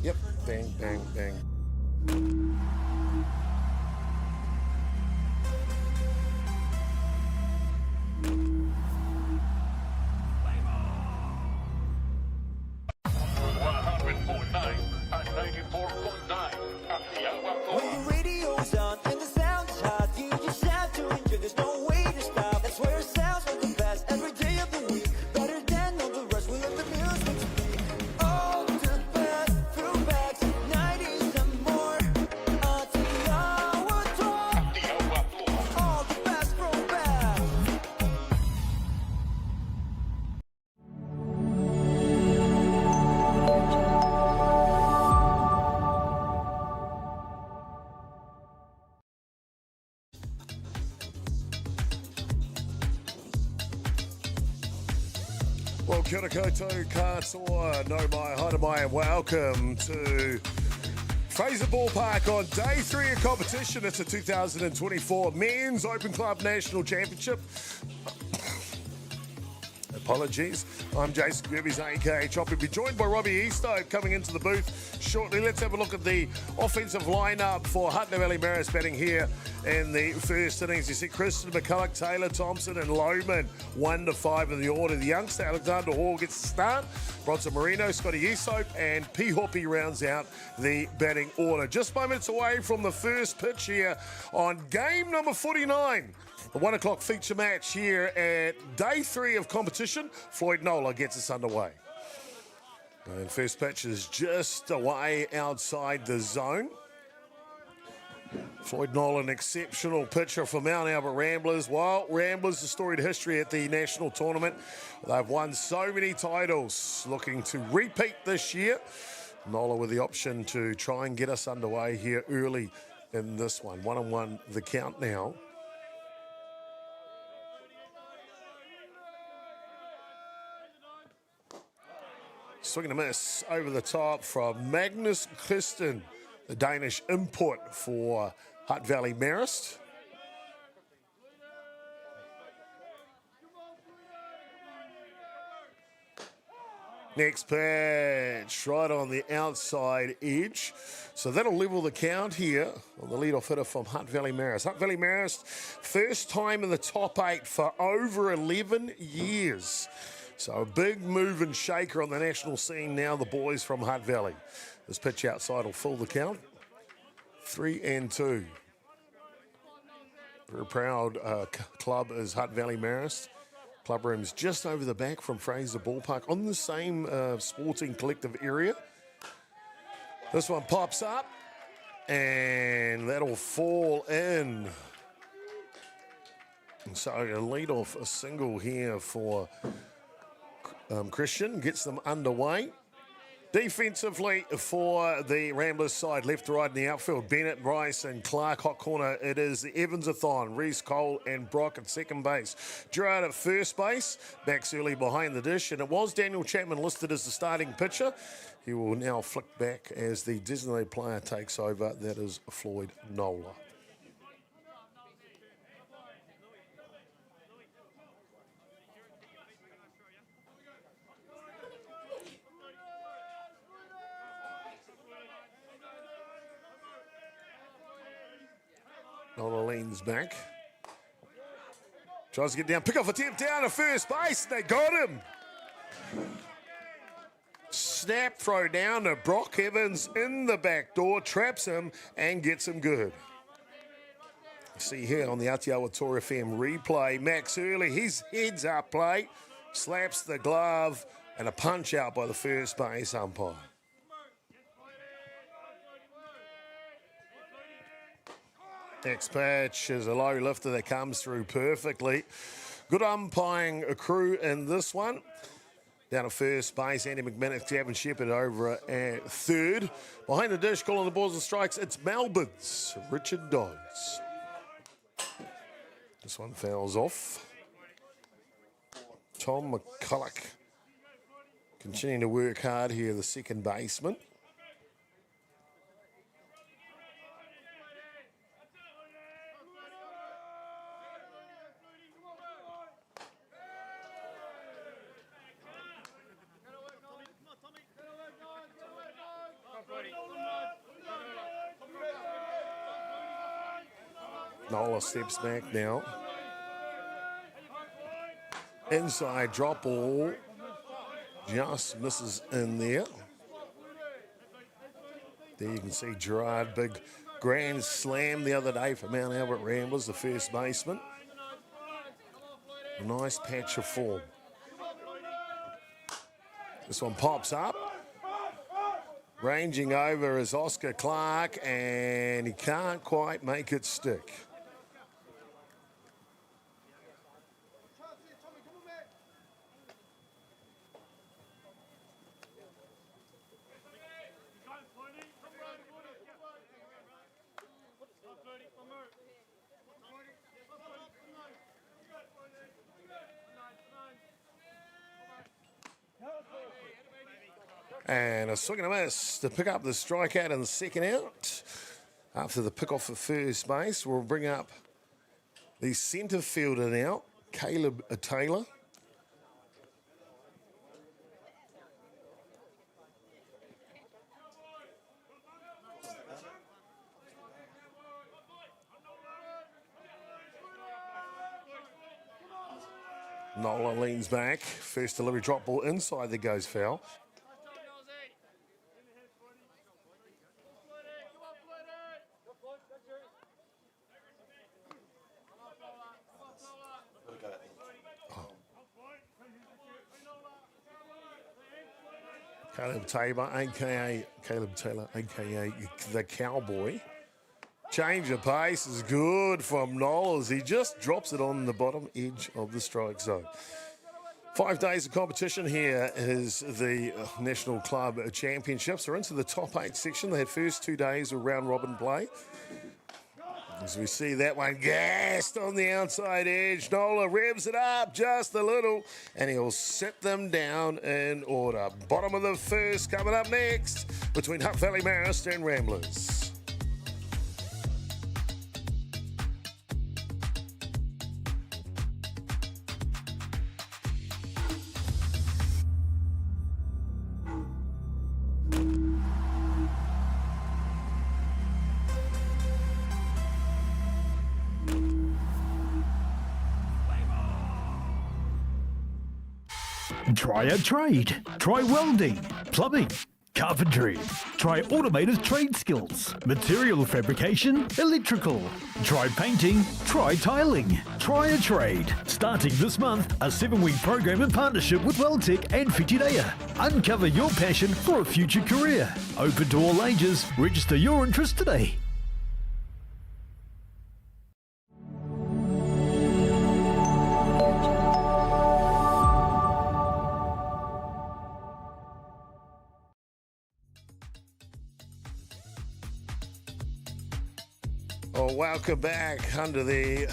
Yep, bang, bang, bang. When the radio's on and the sound is hot, you just have to enjoy. There's no way to stop. That's where it sounds like the best every day of the week. Better than all the rest. We let the music speak. All the best throwbacks, 90s and more. Atiawa Toa. All the best throwbacks. Well, kia ora koutou, katoa, no mai, haere mai, and welcome to Fraser Ballpark on day 3 of competition. It's a 2024 Men's Open Club National Championship. Apologies. I'm Jason Gerbes, aka Choppy. Be joined by Robbie Eastoe coming into the booth shortly. Let's have a look at the offensive lineup for Hutt Valley Marist batting here in the first innings. You see Christian McCulloch, Taylor Thompson and Lohman 1 to 5 in the order. The youngster Alexander Hall gets the start. Bronson Marino, Scotty Esope and P. Hoppy rounds out the batting order. Just moments away from the first pitch here on game number 49. The 1 o'clock feature match here at day 3 of competition. Floyd Nola gets us underway. And first pitch is just away outside the zone. Floyd Nola, an exceptional pitcher for Mount Albert Ramblers. Well, Ramblers, a storied history at the national tournament. They've won so many titles, looking to repeat this year. Nola with the option to try and get us underway here early in this one. 1-1 the count now. Swing and a miss over the top from Magnus Christen, the Danish import for Hutt Valley Marist. Next pitch, right on the outside edge. So that'll level the count here on the leadoff hitter from Hutt Valley Marist. Hutt Valley Marist, first time in the top 8 for over 11 years. So a big move and shaker on the national scene now, the boys from Hutt Valley. This pitch outside will fill the count. 3-2. Very proud club is Hutt Valley Marist. Club room's just over the back from Fraser Ballpark on the same sporting collective area. This one pops up and that'll fall in. And so a lead off a single here for Christian, gets them underway. Defensively for the Ramblers side, left to right in the outfield, Bennett, Bryce and Clark. Hot corner, it is the Evans-a-thon, Reese, Cole and Brock at second base. Gerard at first base, backs early behind the dish, and it was Daniel Chapman listed as the starting pitcher. He will now flick back as the designated player takes over. That is Floyd Nola. Nola leans back. Tries to get down. Pick off attempt down to first base. They got him. Snap throw down to Brock Evans in the back door. Traps him and gets him good. See here on the Atiawa Toa FM replay. Max Early, his heads up play. Slaps the glove and a punch out by the first base umpire. Next pitch is a low lifter that comes through perfectly. Good umpiring crew in this one. Down at first base, Andy McManus, Gavin Shepherd over at third. Behind the dish, calling the balls and strikes, it's Melbourne's Richard Dodds. This one fouls off. Tom McCulloch continuing to work hard here, the second baseman. Nola steps back now. Inside drop ball. Just misses in there. There you can see Gerard, big grand slam the other day for Mount Albert Ramblers, the first baseman. A nice patch of form. This one pops up. Ranging over is Oscar Clark, and he can't quite make it stick. And a swing and a miss to pick up the strikeout in the second out. After the pick off of first base, we'll bring up the centre fielder now, Caleb Taylor. Nola leans back. First delivery drop ball inside that goes foul. Caleb Taylor, aka the Cowboy. Change of pace is good from Knowles. He just drops it on the bottom edge of the strike zone. 5 days of competition here is the National Club Championships. They're into the top 8 section. They had first 2 days of round robin play. As we see that one gassed on the outside edge. Nola revs it up just a little, and he'll sit them down in order. Bottom of the first coming up next between Hutt Valley Marist and Ramblers. Try a trade. Try welding, plumbing, carpentry. Try automated trade skills, material fabrication, electrical. Try painting. Try tiling. Try a trade. Starting this month, a 7-week program in partnership with Weldtech and Whitireia. Uncover your passion for a future career. Open to all ages. Register your interest today. Welcome back under the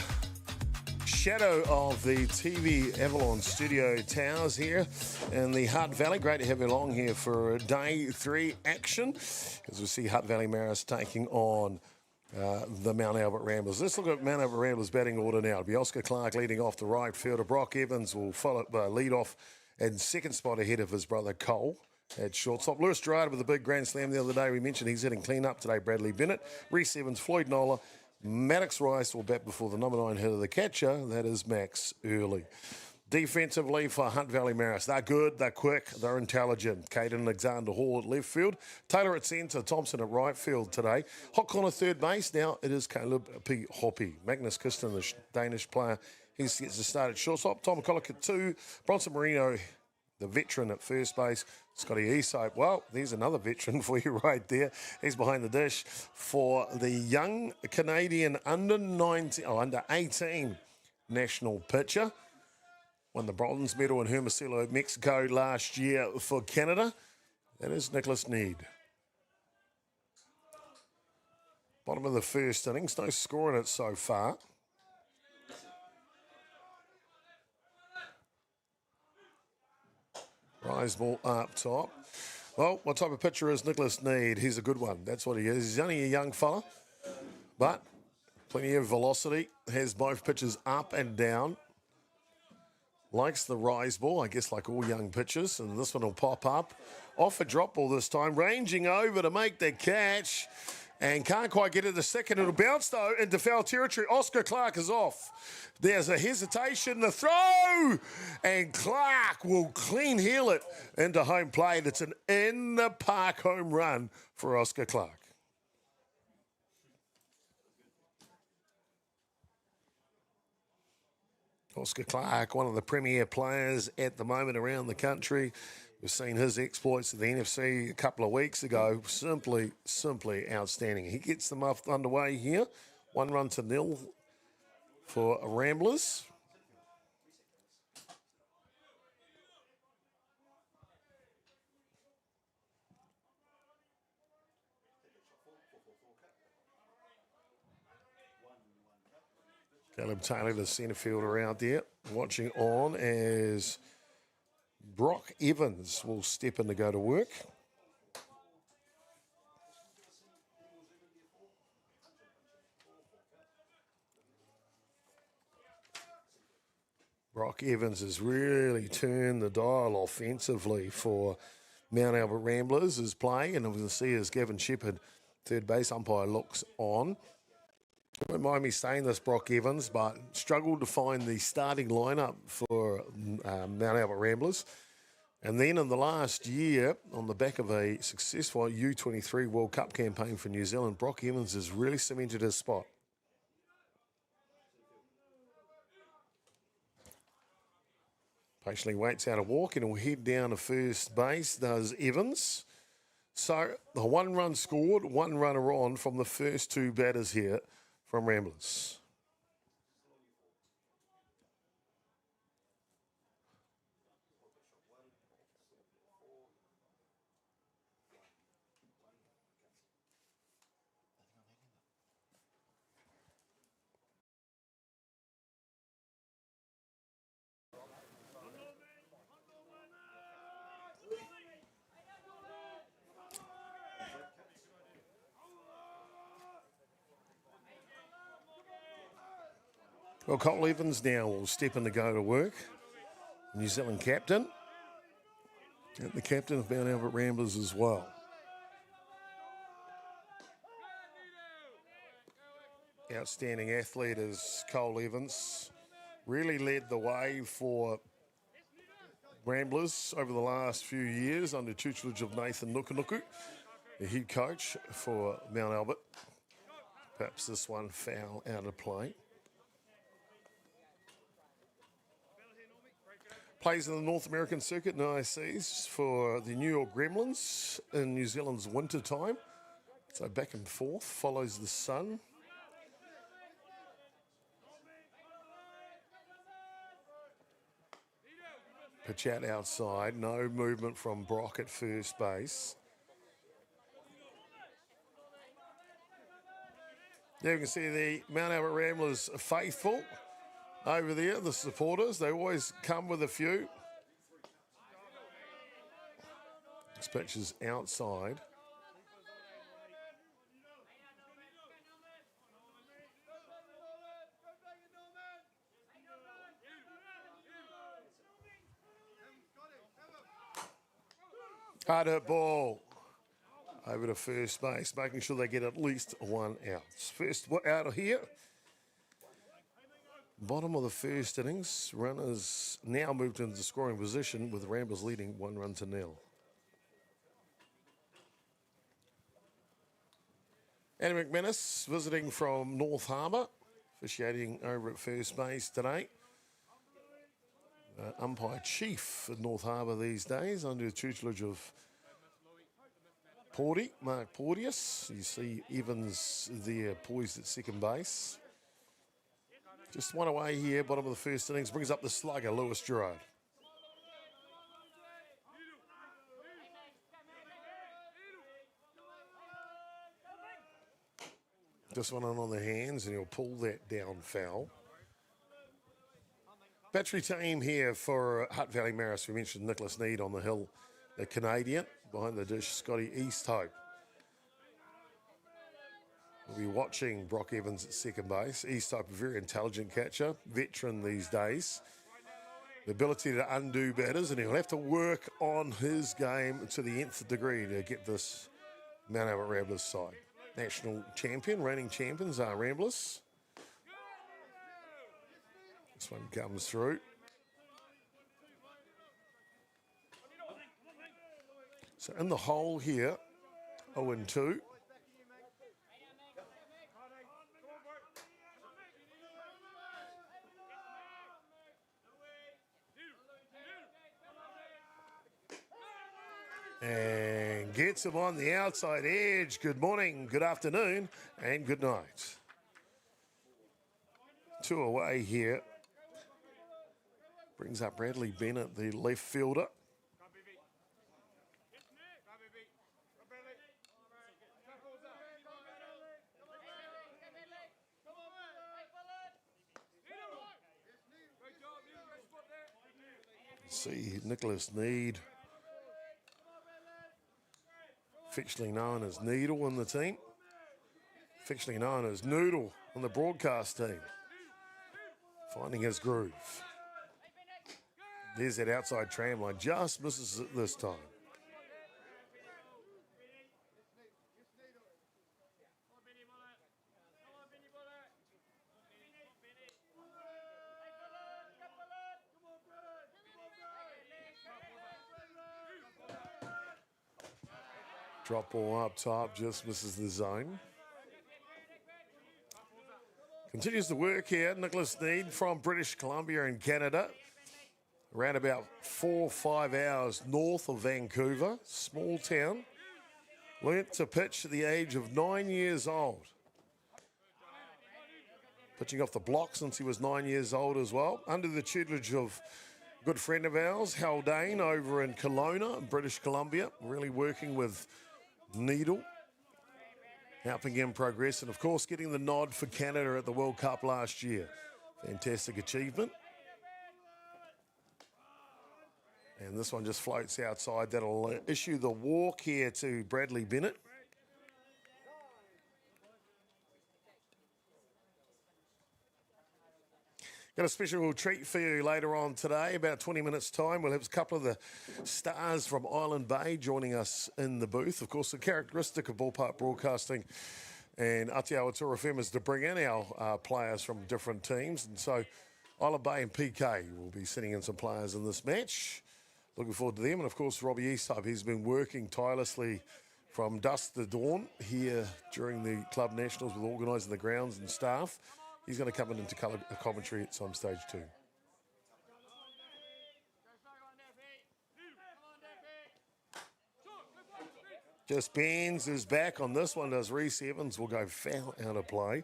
shadow of the TV Avalon studio towers here in the Hutt Valley. Great to have you along here for day 3 action as we see Hutt Valley Marist taking on the Mount Albert Ramblers. Let's look at Mount Albert Ramblers batting order now. It'll be Oscar Clark leading off the right fielder. Brock Evans will follow lead off and second spot ahead of his brother Cole at shortstop. Lewis Gerard with a big grand slam the other day. We mentioned he's hitting clean up today. Bradley Bennett, Reese Evans, Floyd Nola, Maddox Rice will bat before the number 9 hitter, the catcher. That is Max Early. Defensively for Hutt Valley Marist, they're good, they're quick, they're intelligent. Caden Alexander Hall at left field, Taylor at centre, Thompson at right field today. Hot corner third base, now it is Caleb P. Hoppy. Magnus Kirsten, the Danish player, he gets to start at shortstop. Tom McCulloch at 2, Bronson Marino, the veteran at first base. Scotty Esope, well, there's another veteran for you right there. He's behind the dish for the young Canadian under 18 national pitcher. Won the bronze medal in Hermosillo, Mexico last year for Canada. That is Nicholas Need. Bottom of the first innings, no score in it so far. Rise ball up top. Well, what type of pitcher is Nicholas Need? He's a good one. That's what he is. He's only a young fella, but plenty of velocity. Has both pitches up and down. Likes the rise ball, I guess like all young pitchers. And this one will pop up. Off a drop ball this time. Ranging over to make the catch And can't quite get it the second. It'll bounce, though, into foul territory. Oscar Clark is off. There's a hesitation, the throw, and Clark will clean heel it into home plate. It's an in-the-park home run for Oscar Clark. Oscar Clark, one of the premier players at the moment around the country. We've seen his exploits at the NFC a couple of weeks ago. Simply outstanding. He gets them up underway here. 1-0 for Ramblers. Caleb Taylor, the centre fielder out there, watching on as Brock Evans will step in to go to work. Brock Evans has really turned the dial offensively for Mount Albert Ramblers is playing, and we'll see as Gavin Shepherd, third base umpire, looks on. Don't mind me saying this, Brock Evans, but struggled to find the starting lineup for Mount Albert Ramblers. And then in the last year, on the back of a successful U23 World Cup campaign for New Zealand, Brock Evans has really cemented his spot. Patiently waits out a walk and will head down to first base, does Evans. So the 1 run scored, 1 runner on from the first 2 batters here from Ramblers. Well, Cole Evans now will step in to go to work. New Zealand captain. And the captain of Mount Albert Ramblers as well. Outstanding athlete is Cole Evans. Really led the way for Ramblers over the last few years under tutelage of Nathan Nukunuku, the head coach for Mount Albert. Perhaps this one foul out of play. Plays in the North American circuit in ICs for the New York Gremlins in New Zealand's winter time. So back and forth, follows the sun. Pitch out outside, no movement from Brock at first base. There you can see the Mount Albert Ramblers faithful over there, the supporters. They always come with a few. This pitch is outside. Hard hit ball over to first base, making sure they get at least 1 out. First out of here. Bottom of the first innings, runners now moved into scoring position with Ramblers leading 1-0. Andy McManus visiting from North Harbour, officiating over at first base today. Umpire chief at North Harbour these days under the tutelage of Mark Porteous. You see Evans there poised at second base. Just one away here, bottom of the first innings, brings up the slugger, Lewis Gerard. Just one on the hands, and he'll pull that down foul. Battery team here for Hutt Valley Marist. We mentioned Nicholas Need on the hill, the Canadian. Behind the dish, Scotty Easthope. We'll be watching Brock Evans at second base. Easthope, a very intelligent catcher, veteran these days. The ability to undo batters, and he'll have to work on his game to the nth degree to get this Mount Albert Ramblers side. national champion, reigning champions are Ramblers. This one comes through. So in the hole here, 0-2. And gets him on the outside edge. Good morning, good afternoon, and good night. 2 away here. Brings up Bradley Bennett, the left fielder. See Nicholas Need, fictionally known as Needle in the team, fictionally known as Noodle on the broadcast team, finding his groove. There's that outside tram line, just misses it this time. Drop ball up top, just misses the zone. Continues to work here, Nicholas Need from British Columbia in Canada. Around about 4 or 5 hours north of Vancouver, small town. Learnt to pitch at the age of 9 years old. Pitching off the block since he was 9 years old as well. Under the tutelage of a good friend of ours, Haldane, over in Kelowna, British Columbia. Really working with Needle, helping him progress, and of course getting the nod for Canada at the World Cup last year. Fantastic achievement. And this one just floats outside. That'll issue the walk here to Bradley Bennett. Got a special treat for you later on today, about 20 minutes' time. We'll have a couple of the stars from Island Bay joining us in the booth. Of course, the characteristic of Ballpark Broadcasting and Atiawa Toa FM is to bring in our players from different teams. And so Island Bay and PK will be sending in some players in this match. Looking forward to them. And, of course, Robbie Easthub, he's been working tirelessly from dusk to dawn here during the Club Nationals with organising the grounds and staff. He's going to come in into commentary at some stage too. Just Benz is back on this one. Does Reese Evans will go foul out of play.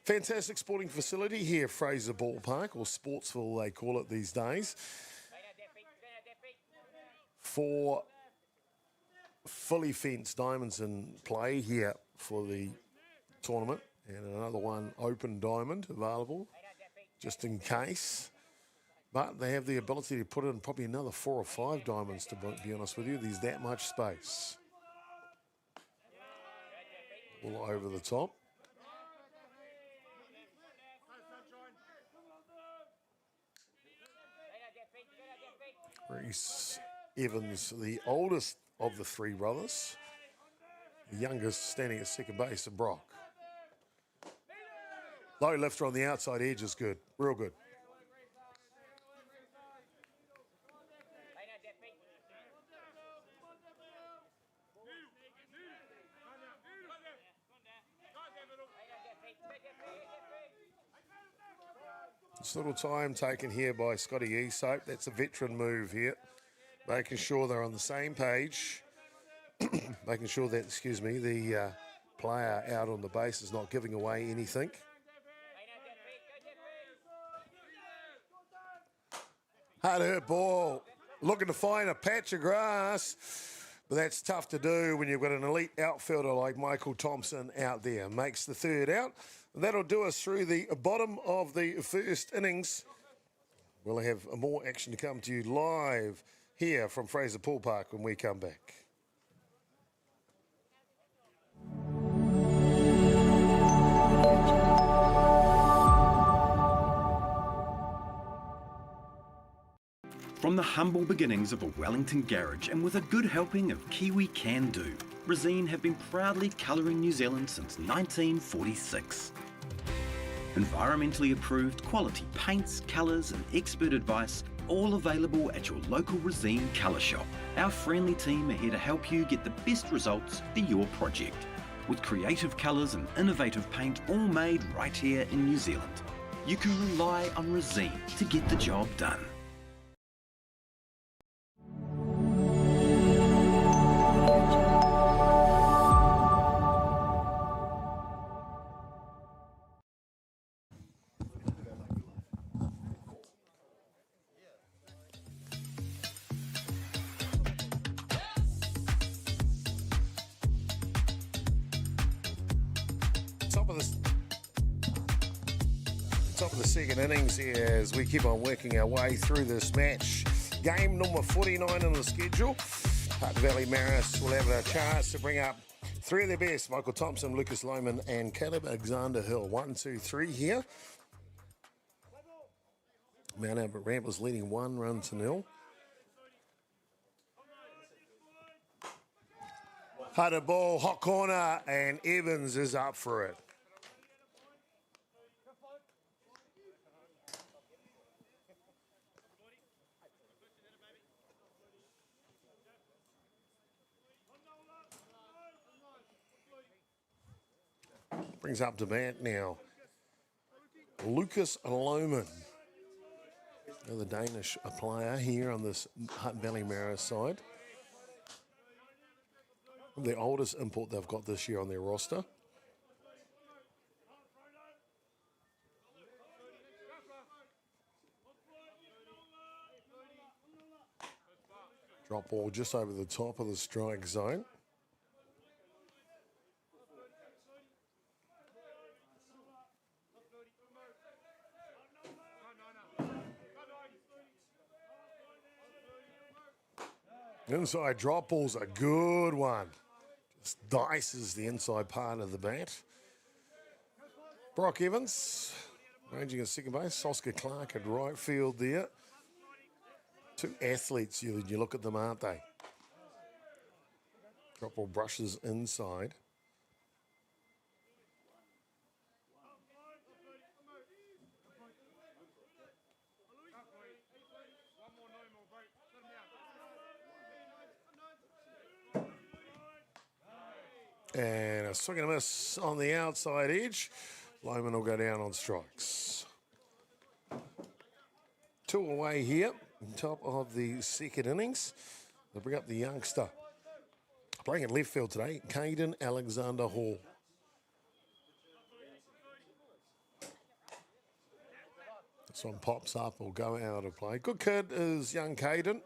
Fantastic sporting facility here, Fraser Ballpark, or Sportsville they call it these days. 4 fully fenced diamonds in play here for the tournament. And another one open diamond available, just in case. But they have the ability to put in probably another 4 or 5 diamonds, to be honest with you. There's that much space. All over the top. Reese Evans, the oldest of the 3 brothers. The youngest standing at second base, and Brock. Low lifter on the outside edge is good, real good. This little time taken here by Scotty Esoap. That's a veteran move here. Making sure they're on the same page. Making sure that, the player out on the base is not giving away anything. Hard hurt ball, looking to find a patch of grass, but that's tough to do when you've got an elite outfielder like Michael Thompson out there. Makes the 3rd out. That'll do us through the bottom of the first innings. We'll have more action to come to you live here from Fraser Ballpark when we come back. From the humble beginnings of a Wellington garage and with a good helping of Kiwi can do, Resene have been proudly colouring New Zealand since 1946. Environmentally approved quality paints, colours and expert advice, all available at your local Resene colour shop. Our friendly team are here to help you get the best results for your project. With creative colours and innovative paint all made right here in New Zealand. You can rely on Resene to get the job done. Top of the second innings here as we keep on working our way through this match. Game number 49 on the schedule. Hutt Valley Marist will have a chance to bring up three of their best. Michael Thompson, Lucas Lohman and Caleb Alexander Hill. 1, 2, 3 here. Mount Albert Ramblers leading 1-0. Hutt a ball, hot corner, and Evans is up for it. Brings up to bat now. Lucas Lohman, another Danish player here on this Hutt Valley Marist side. The oldest import they've got this year on their roster. Drop ball just over the top of the strike zone. Inside drop ball's a good one. Just dices the inside part of the bat. Brock Evans ranging at second base. Oscar Clark at right field there. Two athletes, you look at them, aren't they? Drop ball brushes inside. And a swing and a miss on the outside edge. Lohman will go down on strikes. 2 away here, top of the second innings. They'll bring up the youngster. Playing in left field today, Caden Alexander Hall. This one pops up or go out of play. Good kid is young Caden.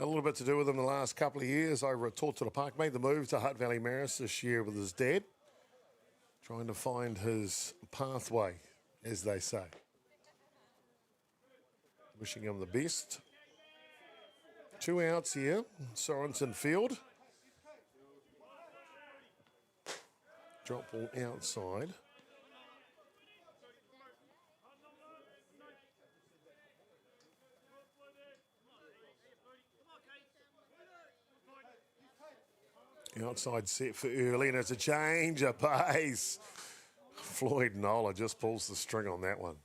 A little bit to do with him the last couple of years over at Tortola Park. Made the move to Hutt Valley Marist this year with his dad. Trying to find his pathway, as they say. Wishing him the best. 2 outs here, Sorensen field. Drop ball outside. Outside set for early, and it's a change of pace. Floyd Nola just pulls the string on that one.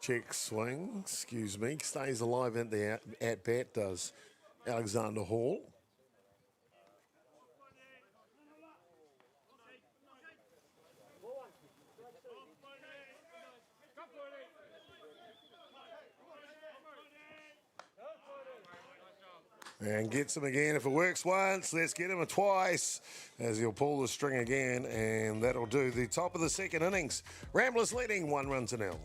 Check swing, excuse me, stays alive at the at-bat, does Alexander Hall. And gets him again. If it works once, let's get him a twice as he'll pull the string again, and that'll do. The top of the second innings. Ramblers leading 1-0.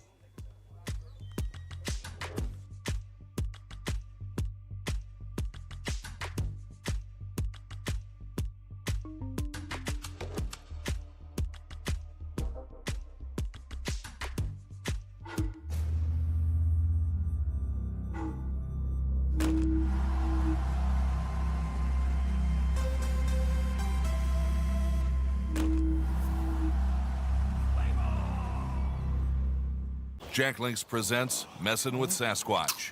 Jack Links presents Messin' with Sasquatch.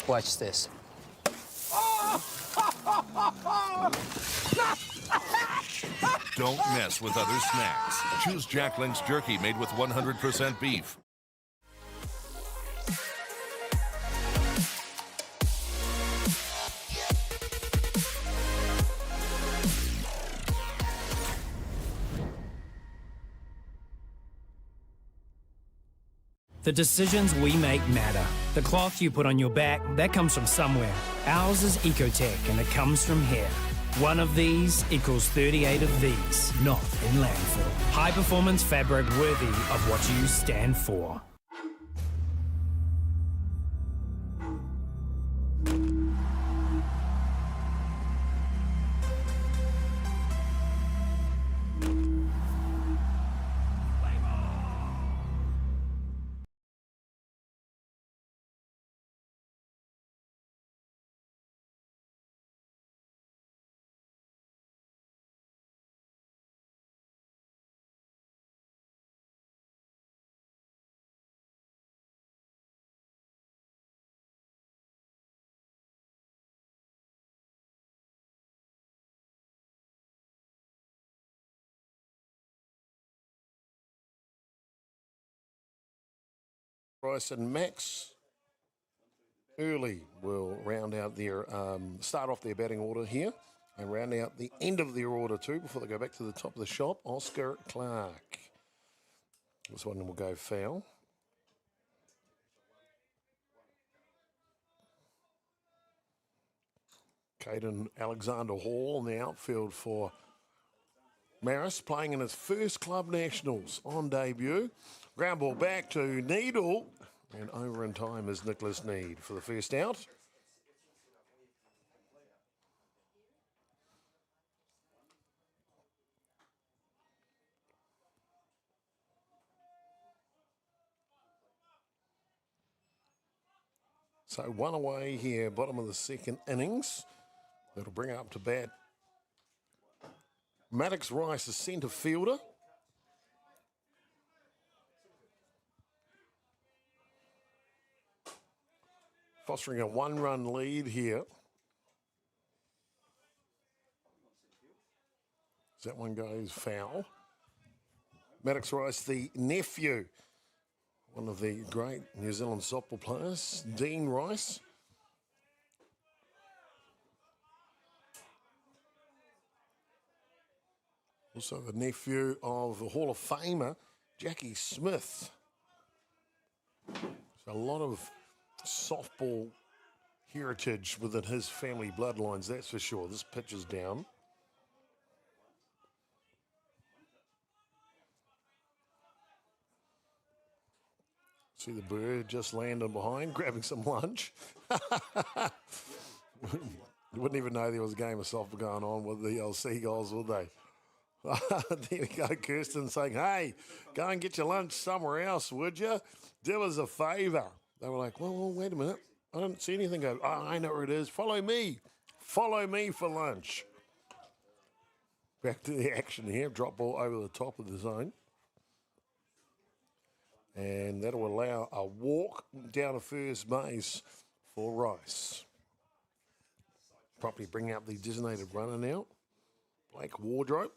Watch this. Don't mess with other snacks. Choose Jack Links jerky made with 100% beef. The decisions we make matter. The cloth you put on your back, that comes from somewhere. Ours is Ecotech, and it comes from here. One of these equals 38 of these, not in landfill. High performance fabric worthy of what you stand for. Bryce and Max early will round out their, start off their batting order here and round out the end of their order too before they go back to the top of the shop. Oscar Clark. This one will go foul. Caden Alexander Hall in the outfield for Marist, playing in his first club nationals on debut. Ground ball back to Needle, and over in time is Nicholas Need for the first out. So one away here, bottom of the second innings. That'll bring up to bat Maddox Rice, the centre fielder. Fostering a one-run lead here. That one goes foul. Maddox Rice, the nephew, one of the great New Zealand softball players, Dean Rice. Also the nephew of the Hall of Famer, Jackie Smith. So a lot of softball heritage within his family bloodlines, that's for sure. This pitch is down. See the bird just landing behind, grabbing some lunch. You wouldn't even know there was a game of softball going on with the old Seagulls, would they? There we go, Kirsten saying, hey, go and get your lunch somewhere else, would you? Do us a favour. They were like, well, wait a minute. I don't see anything. Oh, I know where it is. Follow me. Follow me for lunch. Back to the action here. Drop ball over the top of the zone. And that'll allow a walk down to first base for Rice. Properly bring out the designated runner now. Blake Wardrobe.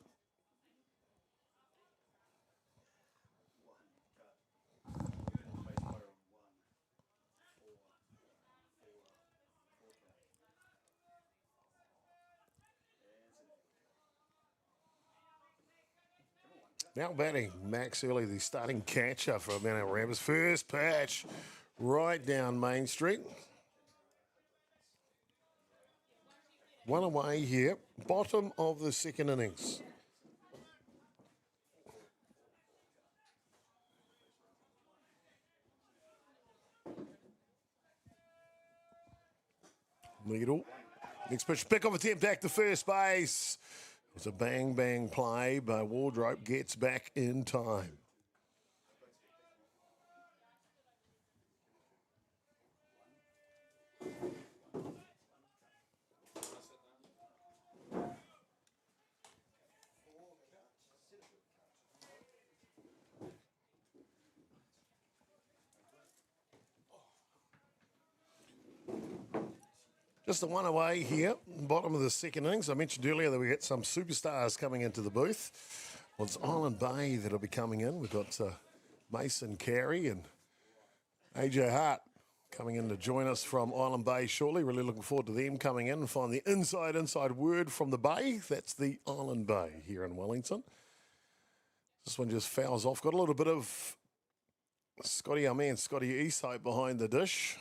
Now batting, Max Early, the starting catcher for Mount Ramblers. First pitch, right down Main Street. One away here, bottom of the second innings. Needle. Next pitch, pick off attempt back to first base. It's a bang play, but Wardrobe gets back in time. Just the one away here, bottom of the second innings. I mentioned earlier that we get some superstars coming into the booth. Well, it's Island Bay that'll be coming in. We've got Mason Carey and AJ Hart coming in to join us from Island Bay shortly. Really looking forward to them coming in and find the inside word from the Bay. That's the Island Bay here in Wellington. This one just fouls off. Got a little bit of Scotty, our man, Scotty Eastside behind the dish.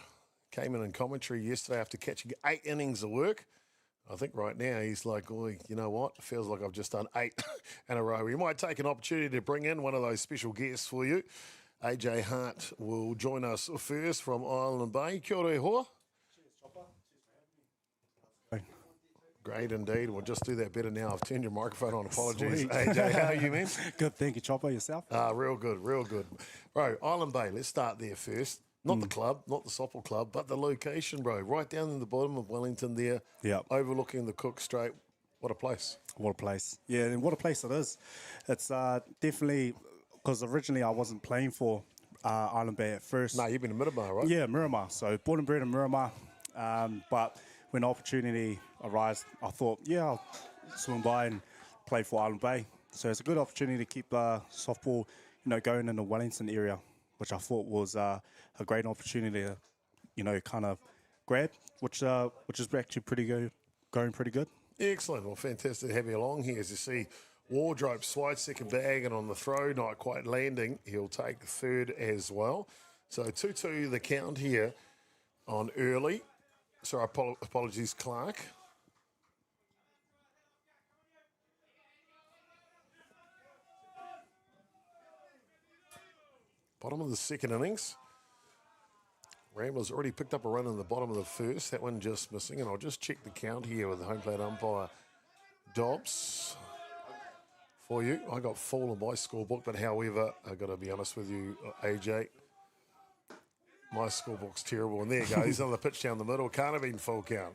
Came in commentary yesterday after catching 8 innings of work. I think right now he's like, oh, you know what? Feels like I've just done 8 in a row. We might take an opportunity to bring in one of those special guests for you. AJ Hart will join us first from Island Bay. Kia ora e hoa. Cheers, Chopper. Cheers for having me. Great indeed. We'll just do that better now. I've turned your microphone on. Apologies. Sweet. AJ, how are you, man? Good, thank you, Chopper. Yourself? Real good, real good. Bro, Island Bay, let's start there first. Not the club, not the softball club, but the location, bro. Right down in the bottom of Wellington there, overlooking the Cook Strait. What a place. What a place. Yeah, and what a place it is. It's definitely, because originally I wasn't playing for Island Bay at first. No, you've been in Miramar, right? Yeah, Miramar. So born and bred in Miramar. But when the opportunity arose, I thought, yeah, I'll swing by and play for Island Bay. So it's a good opportunity to keep softball, going in the Wellington area, which I thought was a great opportunity to, kind of grab, which is actually pretty good, going pretty good. Excellent. Well, fantastic to have you along here. As you see, Wardrobe swide second bag, and on the throw, not quite landing. He'll take third as well. So 2-2 the count here on early. Sorry, apologies, Clark. Bottom of the second innings. Ramblers already picked up a run in the bottom of the first. That one just missing. And I'll just check the count here with the home plate umpire, Dobbs, for you. I got full on my scorebook, but however, I've got to be honest with you, AJ, my scorebook's terrible. And there you go. He's on the pitch down the middle. Can't have been full count.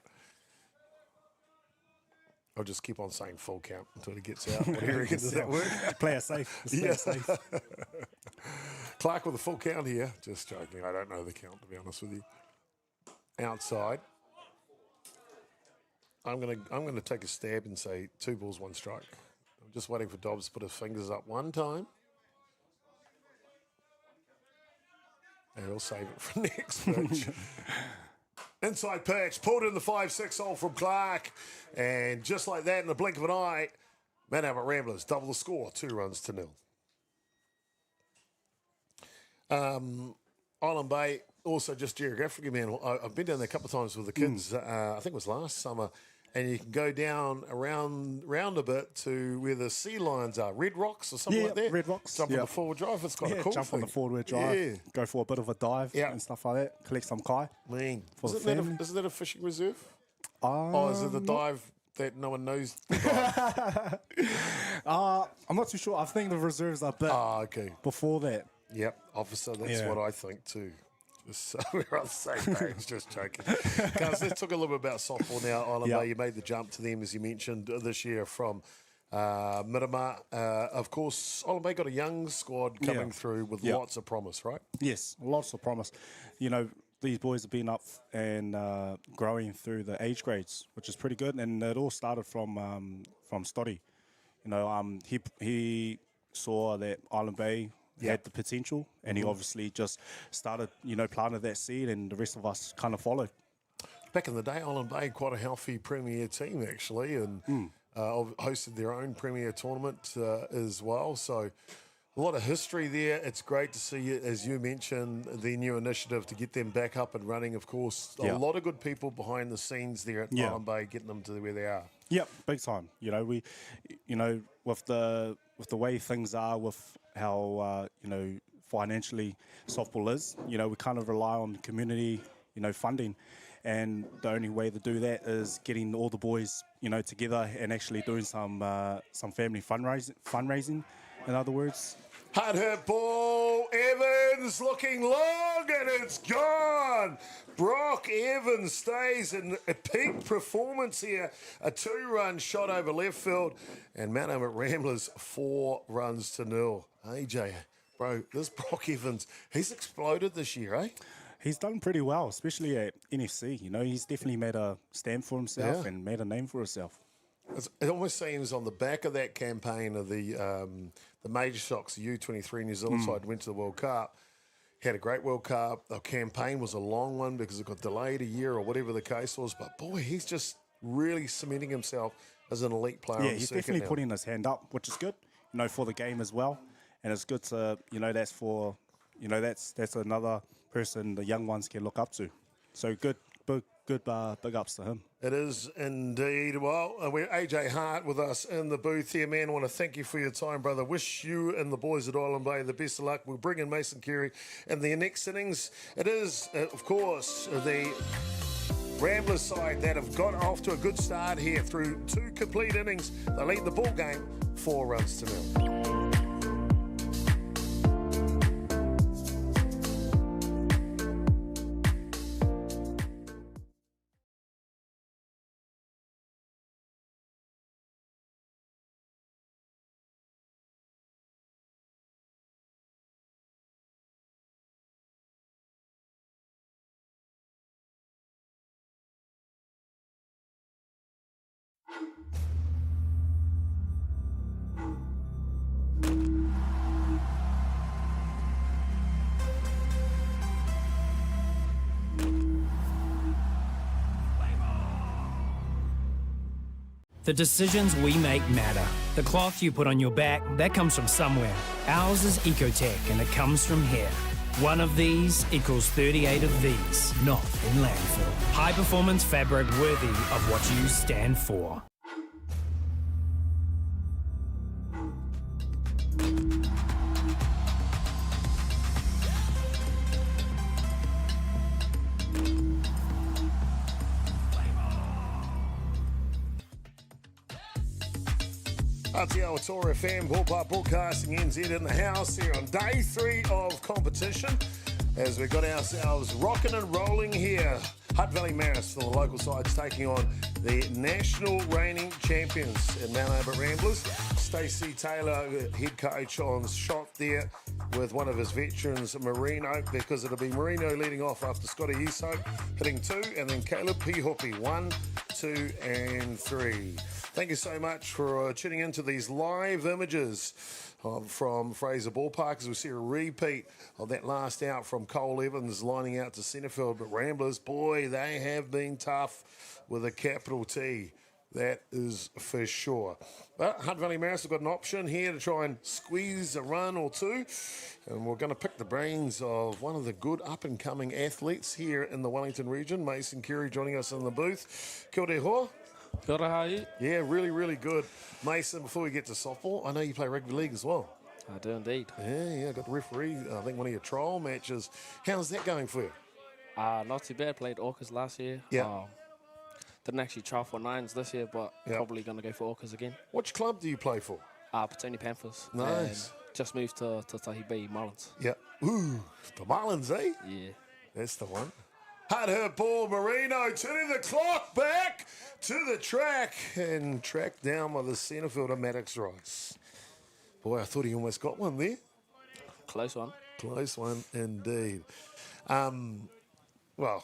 I'll just keep on saying full count until he gets out. What do you reckon? Does that work? Play it safe. Play it safe. Clark with a full count here. Just joking. I don't know the count, to be honest with you. Outside. I'm gonna take a stab and say 2 balls, 1 strike. I'm just waiting for Dobbs to put his fingers up one time. And he'll save it for next pitch. Inside pitch, pulled in the 5-6 hole from Clark. And just like that, in the blink of an eye, Mount Albert Ramblers double the score, 2-0. Island Bay, also just geographically, man, I've been down there a couple of times with the kids. I think it was last summer. And you can go down around a bit to where the sea lions are, Red Rocks or something like that. Red Rocks. Jump on the forward drive. It's quite a cool jump thing. on the forward drive. Yeah. Go for a bit of a dive and stuff like that. Collect some kai. Man, For the isn't family. that a fishing reserve? Or is it the dive that no one knows? The dive? I'm not too sure. I think the reserves are a bit Okay. before that. Yep, officer, that's what I think too. Just so we're on the same page, just joking. Guys, let's talk a little bit about softball now. Island Bay, you made the jump to them, as you mentioned, this year from Miramar. Of course, Island Bay got a young squad coming through with lots of promise, right? Yes, lots of promise. These boys have been up and growing through the age grades, which is pretty good. And it all started from Stoddy. He saw that Island Bay had the potential, and he obviously just started, planted that seed, and the rest of us kind of followed. Back in the day, Island Bay, quite a healthy premier team, actually, and hosted their own premier tournament as well. So a lot of history there. It's great to see, as you mentioned, the new initiative to get them back up and running. Of course, a lot of good people behind the scenes there at Island Bay, getting them to where they are. Yep, big time. With the way things are, with how financially softball is, we kind of rely on community, funding, and the only way to do that is getting all the boys, together and actually doing some family fundraising. In other words. Hard hit ball, Evans looking long, and it's gone. Brock Evans stays in a peak performance here. A 2-run shot over left field, and Mount Albert Ramblers 4-0. AJ, bro, this Brock Evans, he's exploded this year, eh? He's done pretty well, especially at NFC. You know, he's definitely made a stand for himself and made a name for himself. It almost seems on the back of that campaign of the Major Shocks, the U23 New Zealand side went to the World Cup, had a great World Cup. The campaign was a long one because it got delayed a year or whatever the case was. But, boy, he's just really cementing himself as an elite player. Yeah, on the he's circuit definitely now. putting his hand up, which is good, you know, for the game as well. And it's good to, you know, that's for, you know, that's another person the young ones can look up to. So good big ups to him. It is indeed. Well, we're AJ Hart with us in the booth here, man. I want to thank you for your time, brother. Wish you and the boys at Island Bay the best of luck. We'll bring in Mason Carey in the next innings. It is, of course, the Ramblers side that have got off to a good start here through 2 complete innings. They lead the ball game 4 runs to 0. The decisions we make matter. The cloth you put on your back, that comes from somewhere. Ours is Ecotech, and it comes from here. One of these equals 38 of these, not in landfill. High performance fabric worthy of what you stand for. Atiawa Toa FM, Ballpark Broadcasting NZ in the house here on day 3 of competition as we've got ourselves rocking and rolling here. Hutt Valley Marist for the local sides taking on the national reigning champions in Mount Albert Ramblers. Stacey Taylor, head coach, on shot there with one of his veterans, Marino, because it'll be Marino leading off after Scotty Iso hitting 2, and then Caleb Pihopi 1, 2 and 3. Thank you so much for tuning into these live images from Fraser Ballpark as we see a repeat of that last out from Cole Evans lining out to Centrefield. But Ramblers, boy, they have been tough with a capital T. That is for sure. But Hutt Valley Marist have got an option here to try and squeeze a run or 2. And we're going to pick the brains of one of the good up-and-coming athletes here in the Wellington region, Mason Carey, joining us in the booth. Kia ora hoa. Kia ora, how are you? Yeah, really, really good. Mason, before we get to softball, I know you play rugby league as well. I do indeed. Yeah, got the referee, I think, one of your trial matches. How's that going for you? Not too bad. Played Orcas last year. Yeah. Didn't actually try for 9s this year, but probably going to go for Orcas again. Which club do you play for? Petone Panthers. Nice. And just moved to Tahi B, Mullins. Yeah. Ooh, the Marlins, eh? Yeah. That's the one. Had her ball, Marino turning the clock back to the track and tracked down by the centre fielder, Maddox Rice. Boy, I thought he almost got one there. Close one. Close one indeed. Well,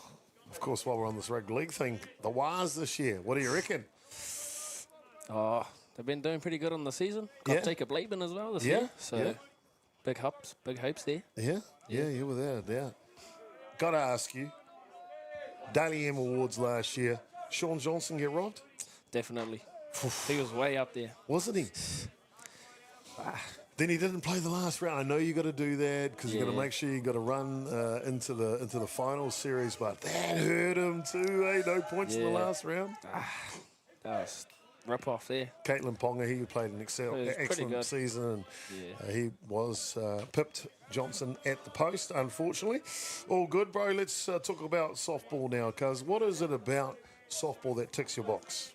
of course, while we're on this rugby league thing, the Wars this year, what do you reckon? Oh, they've been doing pretty good on the season. Got Jacob Laban as well this year. So big hopes there. Yeah, without a doubt. Got to ask you, Daily M Awards last year, Sean Johnson get robbed? Definitely. He was way up there. Wasn't he? Then he didn't play the last round. I know you got to do that because you got to make sure you got to run into the final series, but that hurt him too. Eh? No points in the last round. That was rip off there. Caitlin Ponga, he played an excellent season, and he was pipped Johnson at the post, unfortunately. All good, bro. Let's talk about softball now, cuz what is it about softball that ticks your box?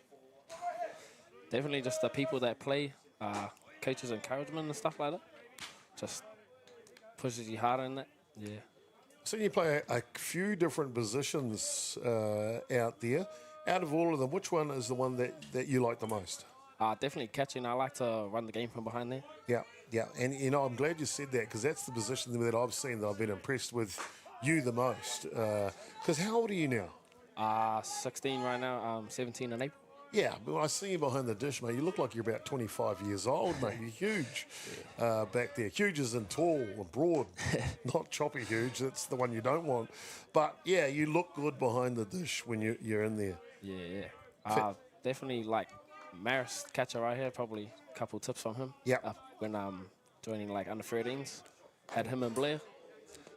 Definitely just the people that play, coaches' encouragement and stuff like that. Just pushes you harder in that. Yeah. So you play a few different positions out there. Out of all of them, which one is the one that you like the most? Definitely catching. I like to run the game from behind there. Yeah. And, I'm glad you said that because that's the position that I've seen that I've been impressed with you the most? Because how old are you now? 16 right now. 17 in April. Yeah, but when I see you behind the dish, mate, you look like you're about 25 years old, mate. You're huge back there. Huge as in tall and broad, not choppy huge. That's the one you don't want. But, yeah, you look good behind the dish when you're in there. Yeah. Definitely like Marist catcher right here. Probably a couple tips from him. Yeah. When joining like under 13s, had him and Blair.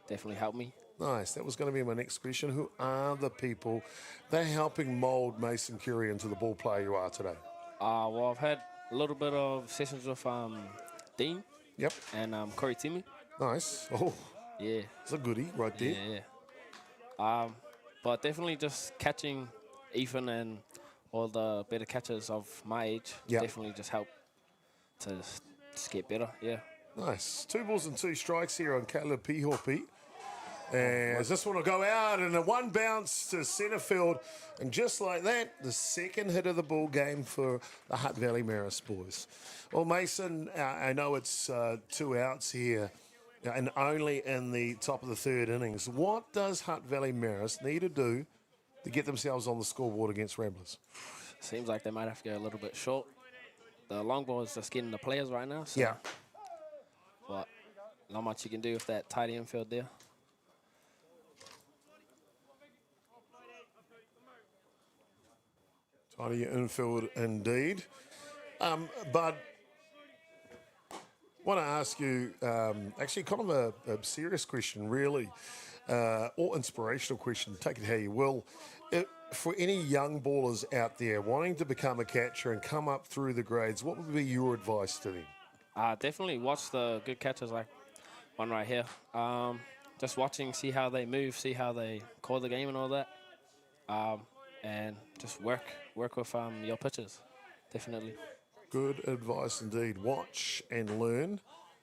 Definitely helped me. Nice. That was going to be my next question. Who are the people that are helping mould Mason Curie into the ball player you are today? Well, I've had a little bit of sessions with Dean. Yep. And Corey Timmy. Nice. Oh, Yeah. it's a goodie right there. Yeah. But definitely just catching Ethan and all the better catchers of my age definitely just help to just get better. Yeah. Nice. 2 balls and 2 strikes here on Caleb Pihopi. And this one will go out and a 1 bounce to centre field. And just like that, the second hit of the ball game for the Hutt Valley Marist boys. Well, Mason, I know it's 2 outs here and only in the top of the 3rd innings. What does Hutt Valley Marist need to do to get themselves on the scoreboard against Ramblers? Seems like they might have to go a little bit short. The long ball is just getting the players right now. So, Yeah. But not much you can do with that tight infield there. Tidy infield indeed. But want to ask you, actually kind of a serious question, really, or inspirational question, take it how you will. For any young ballers out there wanting to become a catcher and come up through the grades, what would be your advice to them? Definitely watch the good catchers like one right here. Just watching, see how they move, see how they call the game and all that. And just work with your pitchers, definitely. Good advice indeed. Watch and learn.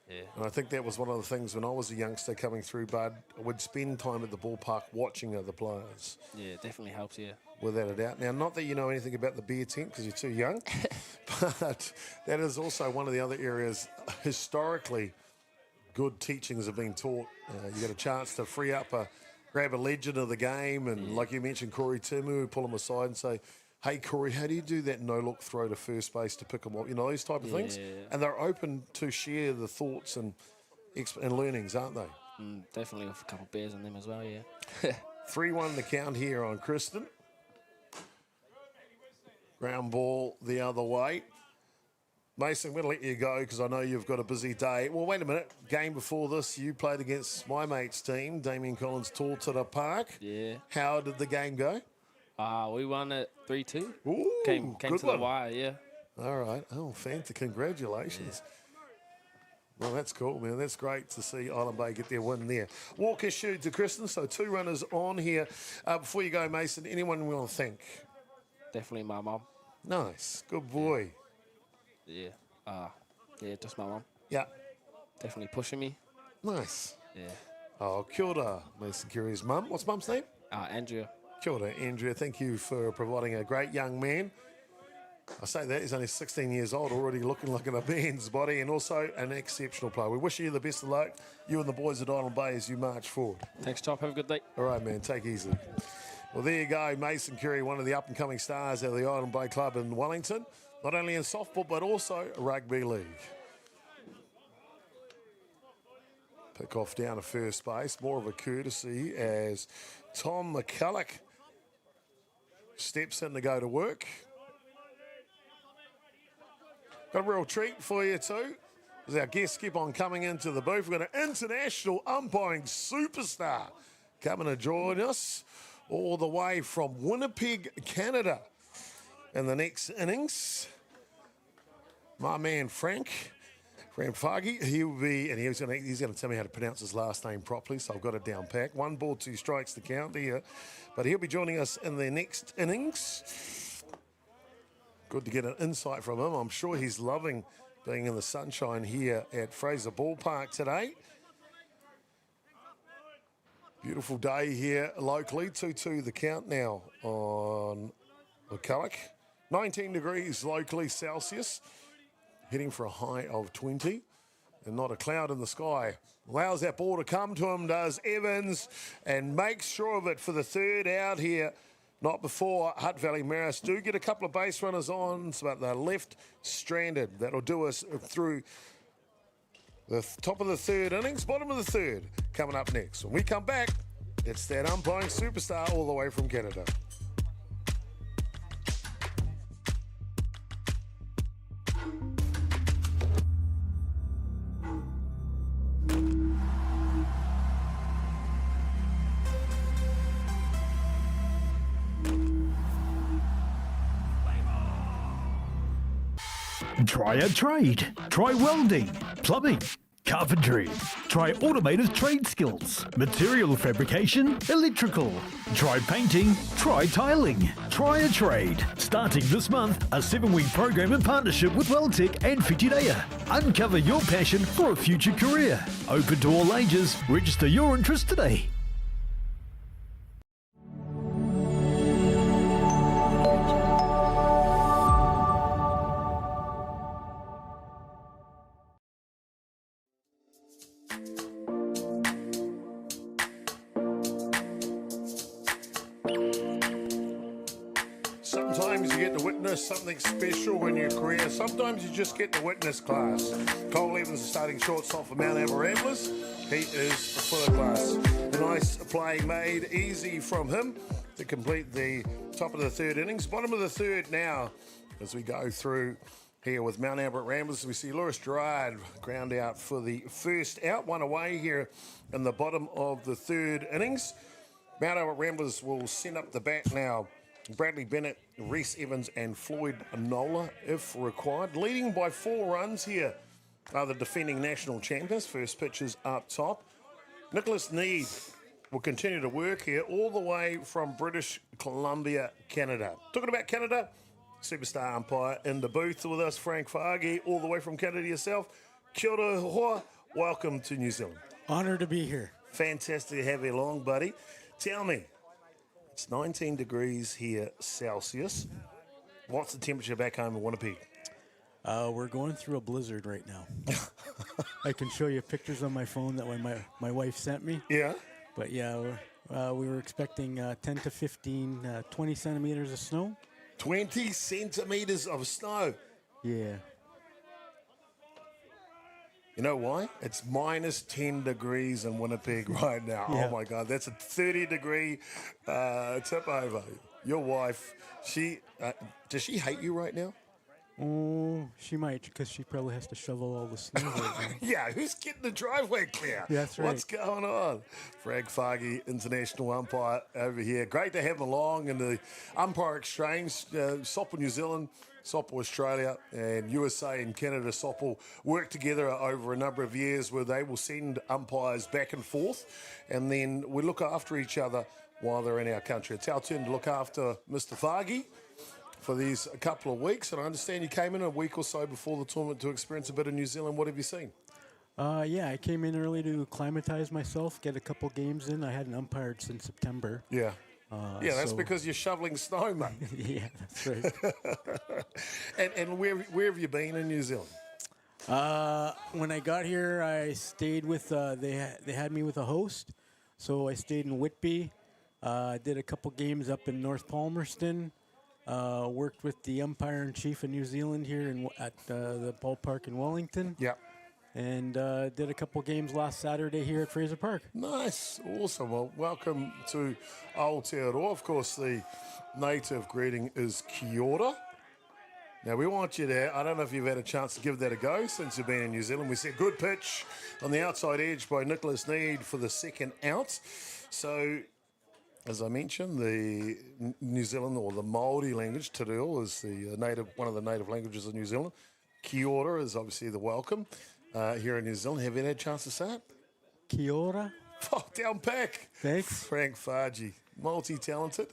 Yeah. And I think that was one of the things when I was a youngster coming through, Bud, I would spend time at the ballpark watching other players. Yeah, it definitely helps, yeah. Without a doubt. Now, not that you know anything about the beer tent because you're too young, but that is also one of the other areas historically good teachings have been taught. You get a chance to free up, grab a legend of the game, and like you mentioned, Corey Timu, pull him aside and say, hey, Corey, how do you do that no-look throw to first base to pick them up? You know, these type of things. And they're open to share the thoughts and learnings, aren't they? Definitely with a couple of beers in them as well, yeah. 3-1 the count here on Kristen. Ground ball the other way. Mason, I'm going to let you go because I know you've got a busy day. Well, wait a minute. Game before this, you played against my mate's team, Damien Collins, Tortara Park. Yeah. How did the game go? We won it 3-2. Ooh, Came good to one. the wire, yeah. All right. Oh, fantastic. Congratulations. Well, that's cool, man. That's great to see Island Bay get their win there. Walk issue to Kristen, so 2 runners on here. Before you go, Mason, anyone we want to thank? Definitely my mum. Nice. Good boy. Yeah. Yeah, just my mum. Yeah. Definitely pushing me. Nice. Yeah. Oh, kia ora, Mason Curie's mum. What's mum's name? Andrea. Kia ora, Andrea. Thank you for providing a great young man. I say that, he's only 16 years old, already looking like a man's body, and also an exceptional player. We wish you the best of luck, you and the boys at Island Bay, as you march forward. Thanks, Chop. Have a good day. All right, man. Take it easy. Well, there you go. Mason Curie, one of the up-and-coming stars of the Island Bay Club in Wellington, not only in softball, but also rugby league. Pick off down to first base. More of a courtesy as Tom McCulloch steps in to go to work. Got a real treat for you too, as our guests keep on coming into the booth. We've got an international umpiring superstar coming to join us all the way from Winnipeg, Canada. In the next innings, my man Frank Foggy, he'll be, and he's going to tell me how to pronounce his last name properly, so I've got it down pat. 1 ball, 2 strikes to count here, but he'll be joining us in the next innings. Good to get an insight from him. I'm sure he's loving being in the sunshine here at Fraser Ballpark today. Beautiful day here locally. 2-2 the count now on McCulloch. 19 degrees locally Celsius. Heading for a high of 20. and not a cloud in the sky. Allows that ball to come to him, does Evans, and makes sure of it for the third out here. Not before Hutt Valley Marist do get a couple of base runners on, but they're left stranded. That'll do us through the top of the third innings, bottom of the third, coming up next. When we come back, it's that umpiring superstar all the way from Canada. Try a trade. Try welding, plumbing, carpentry. Try automated trade skills, material fabrication, electrical. Try painting, try tiling. Try a trade. Starting this month, a 7-week program in partnership with Welltech and Whitireia. Uncover your passion for a future career. Open to all ages. Register your interest today. Sometimes you get to witness something special in your career. Sometimes you just get to witness class. Cole Evans is starting shortstop for Mount Albert Ramblers. He is full of class. A nice play made easy from him to complete the top of the third innings. Bottom of the third now as we go through here with Mount Albert Ramblers. We see Lewis Gerard ground out for the first out. One away here in the bottom of the third innings. Mount Albert Ramblers will send up the bat now. Bradley Bennett, Reese Evans and Floyd Nola, if required. Leading by 4 runs here are the defending national champions. First pitch is up top. Nicholas Need will continue to work here all the way from British Columbia, Canada. Talking about Canada, superstar umpire in the booth with us, Frank Fargi, all the way from Canada yourself. Kia ora hoa, welcome to New Zealand. Honored to be here. Fantastic to have you along, buddy. Tell me, it's 19 degrees here Celsius. What's the temperature back home in Winnipeg? We're going through a blizzard right now. I can show you pictures on my phone that my wife sent me. Yeah. But yeah, we were expecting 10 to 15, 20 centimeters of snow. 20 centimeters of snow. Yeah. You know why? It's minus 10 degrees in Winnipeg right now. Yeah. Oh my God, that's a 30-degree tip over. Your wife, does she hate you right now? Oh, she might, because she probably has to shovel all the snow right now. Yeah, who's getting the driveway clear? That's right. What's going on? Frank Fargi, international umpire over here. Great to have him along in the umpire exchange. Soppel New Zealand, Soppel Australia, and USA and Canada Soppel work together over a number of years where they will send umpires back and forth, and then we look after each other while they're in our country. It's our turn to look after Mr. Fargi for these couple of weeks, and I understand you came in a week or so before the tournament to experience a bit of New Zealand. What have you seen? Yeah, I came in early to acclimatize myself, get a couple games in. I hadn't umpired since September. Yeah. Yeah, that's because you're shoveling snow, mate. Yeah, that's right. and where have you been in New Zealand? When I got here, I stayed with, they had me with a host. So I stayed in Whitby, did a couple games up in North Palmerston, worked with the umpire-in-chief in New Zealand here at the ballpark in Wellington. Yeah. And did a couple games last Saturday here at Fraser Park. Nice. Awesome. Well, welcome to Aotearoa. Of course, the native greeting is kia ora. Now, we want you to, I don't know if you've had a chance to give that a go since you've been in New Zealand. We said good pitch on the outside edge by Nicholas Need for the second out. So, as I mentioned, the New Zealand or the Māori language, te reo, is the one of the native languages of New Zealand. Kia ora is obviously the welcome. Here in New Zealand. Have you had a chance to say it? Kia ora. Oh, down back. Thanks. Frank Fargi, multi-talented,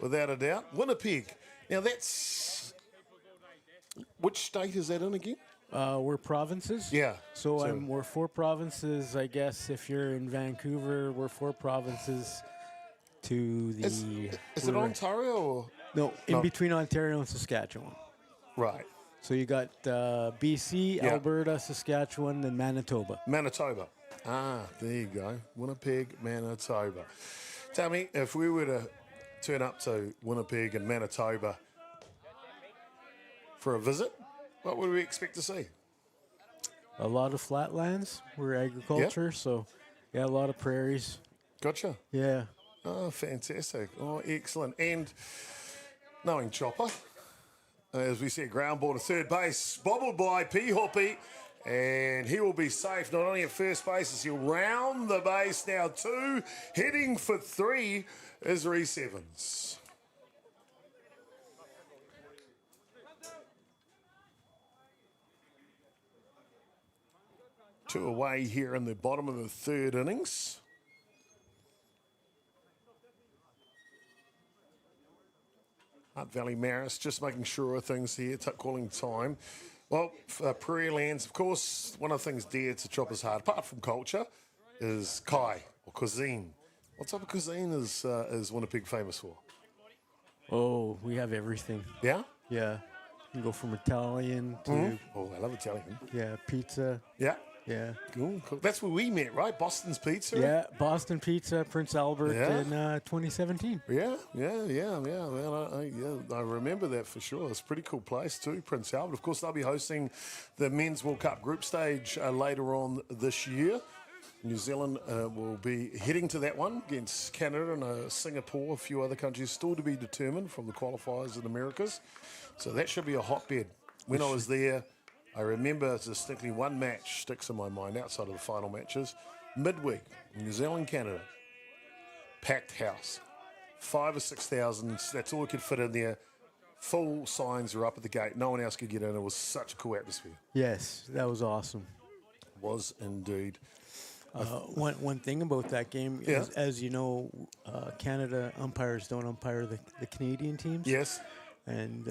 without a doubt. Winnipeg. Now that's, which state is that in again? We're provinces. Yeah. So we're 4 provinces. I guess if you're in Vancouver, we're 4 provinces to the... Is it Ontario or? No, in between Ontario and Saskatchewan. Right. So you got BC, Yeah. Alberta, Saskatchewan, and Manitoba. Manitoba. Ah, there you go. Winnipeg, Manitoba. Tell me, if we were to turn up to Winnipeg and Manitoba for a visit, what would we expect to see? A lot of flatlands. We're agriculture, so yeah, a lot of prairies. Gotcha. Yeah. Oh, fantastic. Oh, excellent. And knowing Chopper, as we said, ground ball to third base, bobbled by P. Hoppy, and he will be safe not only at first base, as he'll round the base now 2, heading for 3 is Reese Evans. Two away here in the bottom of the third innings. Hutt Valley Marist just making sure of things here, calling time. Well, Prairie Lands, of course, one of the things dear to Chopper's heart, apart from culture, is kai, or cuisine. What type of cuisine is Winnipeg famous for? Oh, we have everything. Yeah? Yeah. You can go from Italian to Oh, I love Italian. pizza. Yeah. Yeah. Cool. That's where we met, right? Boston's Pizza? Yeah, Boston Pizza, Prince Albert Yeah. in 2017. Yeah. Well, I remember that for sure. It's a pretty cool place too, Prince Albert. Of course, they'll be hosting the Men's World Cup group stage later on this year. New Zealand will be heading to that one against Canada and Singapore, a few other countries still to be determined from the qualifiers in Americas. So that should be a hotbed. When I was there, I remember distinctly one match sticks in my mind outside of the final matches. Midweek, New Zealand, Canada, packed house, 5,000 or 6,000. That's all we could fit in there. Full signs are up at the gate. No one else could get in. It was such a cool atmosphere. Yes, that was awesome. Was indeed. One thing about that game is, as you know, Canada umpires don't umpire the Canadian teams. Yes. And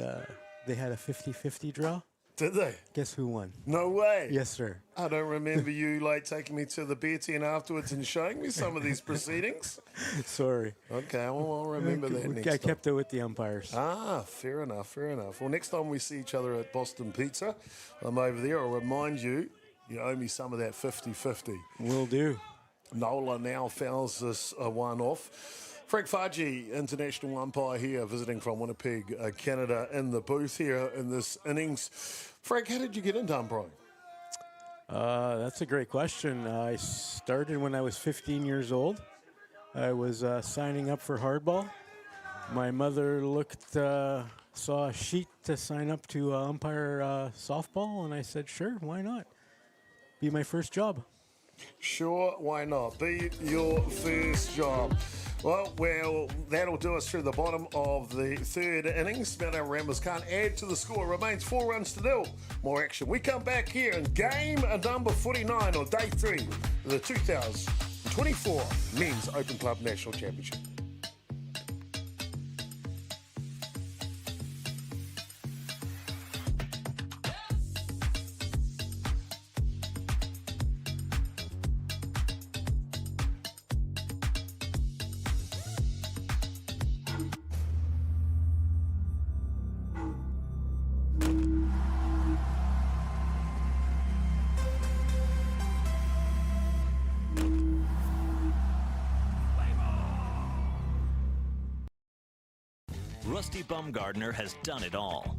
they had a 50-50 draw. Did they? Guess who won? No way. Yes, sir. I don't remember you taking me to the beer tent afterwards and showing me some of these proceedings. Sorry. Okay, well, I'll remember that next I time. kept it with the umpires. Ah, fair enough. Well, next time we see each other at Boston Pizza, I'm over there. I'll remind you, you owe me some of that 50-50. Will do. Nola now fouls this one off. Frank Fudgy, international umpire here, visiting from Winnipeg, Canada, in the booth here in this innings. Frank, how did you get into umpiring? That's a great question. I started when I was 15 years old. I was signing up for hardball. My mother saw a sheet to sign up to umpire softball, and I said, sure, why not? Be my first job. Sure, why not? Be your first job. Well, that'll do us through the bottom of the third innings. Now, Ramblers can't add to the score. It remains 4 runs to 0. More action. We come back here in game number 49 on day 3 of the 2024 Men's Open Club National Championship. Rusty Bumgardner has done it all.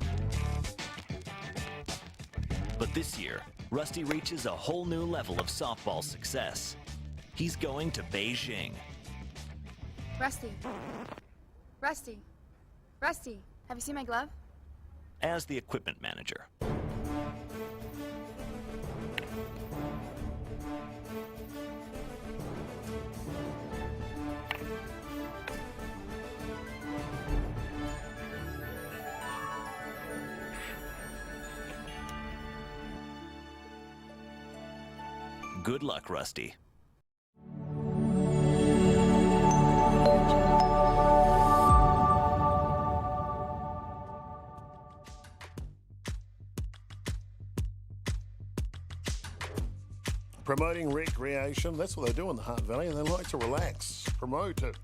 But this year, Rusty reaches a whole new level of softball success. He's going to Beijing. Rusty. Rusty. Rusty, have you seen my glove? As the equipment manager. Good luck, Rusty. Promoting recreation, that's what they do in the Hutt Valley, and they like to relax, promote it.